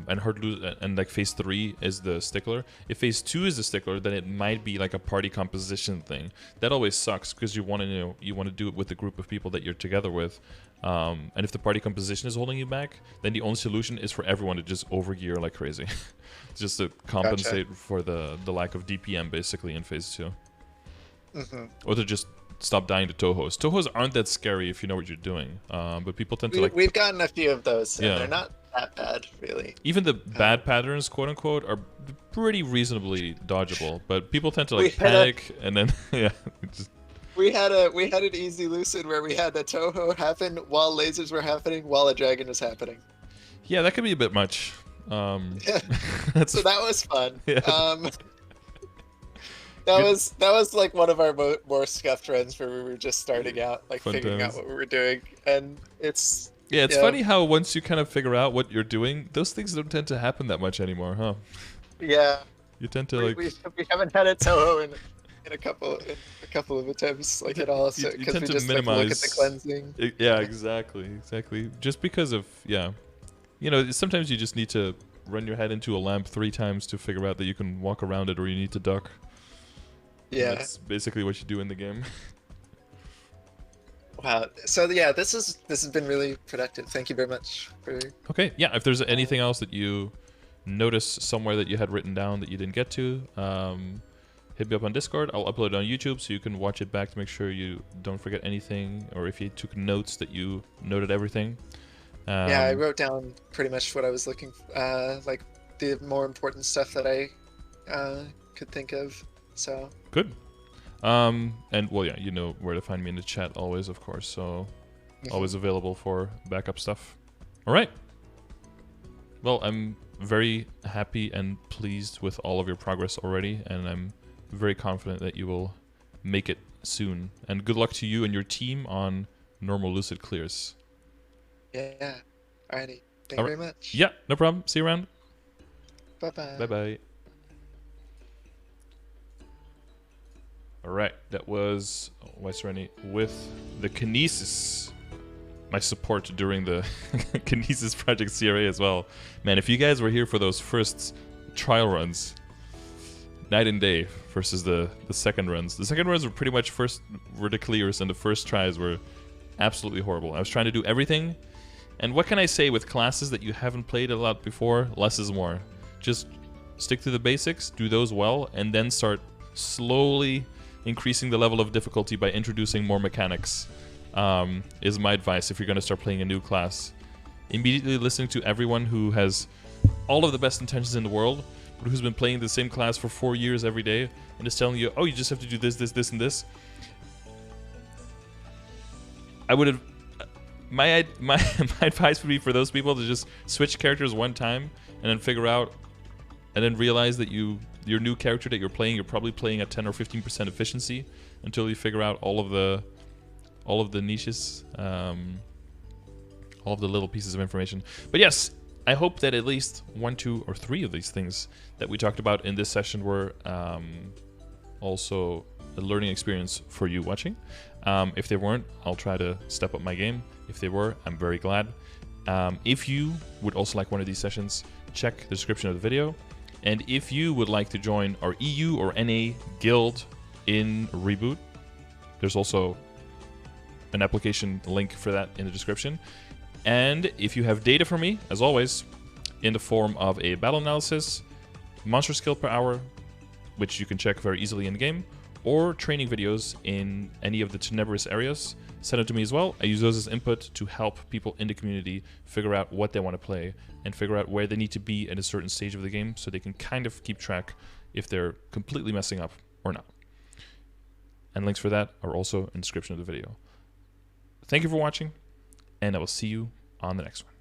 and hard and like phase 3 is the stickler. If phase 2 is the stickler, then it might be like a party composition thing. That always sucks because you want to do it with a group of people that you're together with. And if the party composition is holding you back, then the only solution is for everyone to just overgear like crazy, just to compensate for the lack of DPM basically in phase 2, or to just stop dying to Tohos. Tohos aren't that scary if you know what you're doing, but people tend to like. We've gotten a few of those, and they're not that bad, really. Even the bad patterns, quote unquote, are pretty reasonably dodgeable, but people tend to like panic, and then We had an easy Lucid where we had a Toho happen while lasers were happening, while a dragon was happening. Yeah, that could be a bit much. So that was fun. Yeah. That was like one of our more scuffed runs where we were just starting out, like figuring out what we were doing, and it's funny how once you kind of figure out what you're doing, those things don't tend to happen that much anymore, huh? Yeah. You tend to we haven't had a Toho in a couple of attempts like at all, so because we just like, look at the cleansing. Yeah, exactly. Just because of you know, sometimes you just need to run your head into a lamp 3 times to figure out that you can walk around it, or you need to duck. Yeah, and that's basically what you do in the game. Wow. So yeah, this has been really productive. Thank you very much. Okay. Yeah. If there's anything else that you notice somewhere that you had written down that you didn't get to, hit me up on Discord. I'll upload it on YouTube so you can watch it back to make sure you don't forget anything, or if you took notes that you noted everything. Yeah, I wrote down pretty much what I was looking like the more important stuff that I could think of. So good. And well, yeah, you know where to find me in the chat always, of course. So always available for backup stuff. All right. Well, I'm very happy and pleased with all of your progress already, and I'm very confident that you will make it soon. And good luck to you and your team on normal Lucid clears. Yeah. Alrighty. Thank you very much. Yeah, no problem. See you around. Bye-bye. Bye-bye. Alright, that was Weiss-Rennie with the Kinesis. My support during the Kinesis Project CRA as well. Man, if you guys were here for those first trial runs, night and day versus the second runs. The second runs were pretty much were the clears, and the first tries were absolutely horrible. I was trying to do everything, and what can I say with classes that you haven't played a lot before? Less is more. Just stick to the basics, do those well, and then start slowly increasing the level of difficulty by introducing more mechanics, is my advice if you're going to start playing a new class. Immediately listening to everyone who has all of the best intentions in the world, but who's been playing the same class for 4 years every day, and is telling you, oh, you just have to do this, this, this, and this. I would have... My advice would be for those people to just switch characters one time, and then figure out, and then realize that your new character that you're playing, you're probably playing at 10 or 15% efficiency until you figure out all of the niches, all of the little pieces of information. But yes, I hope that at least 1, 2, or 3 of these things that we talked about in this session were also a learning experience for you watching. If they weren't, I'll try to step up my game. If they were, I'm very glad. If you would also like one of these sessions, check the description of the video. And if you would like to join our EU or NA guild in Reboot, there's also an application link for that in the description. And if you have data for me, as always, in the form of a battle analysis, monster skill per hour, which you can check very easily in the game, or training videos in any of the Tenebris areas, send it to me as well. I use those as input to help people in the community figure out what they want to play and figure out where they need to be at a certain stage of the game so they can kind of keep track if they're completely messing up or not. And links for that are also in the description of the video. Thank you for watching, and I will see you on the next one.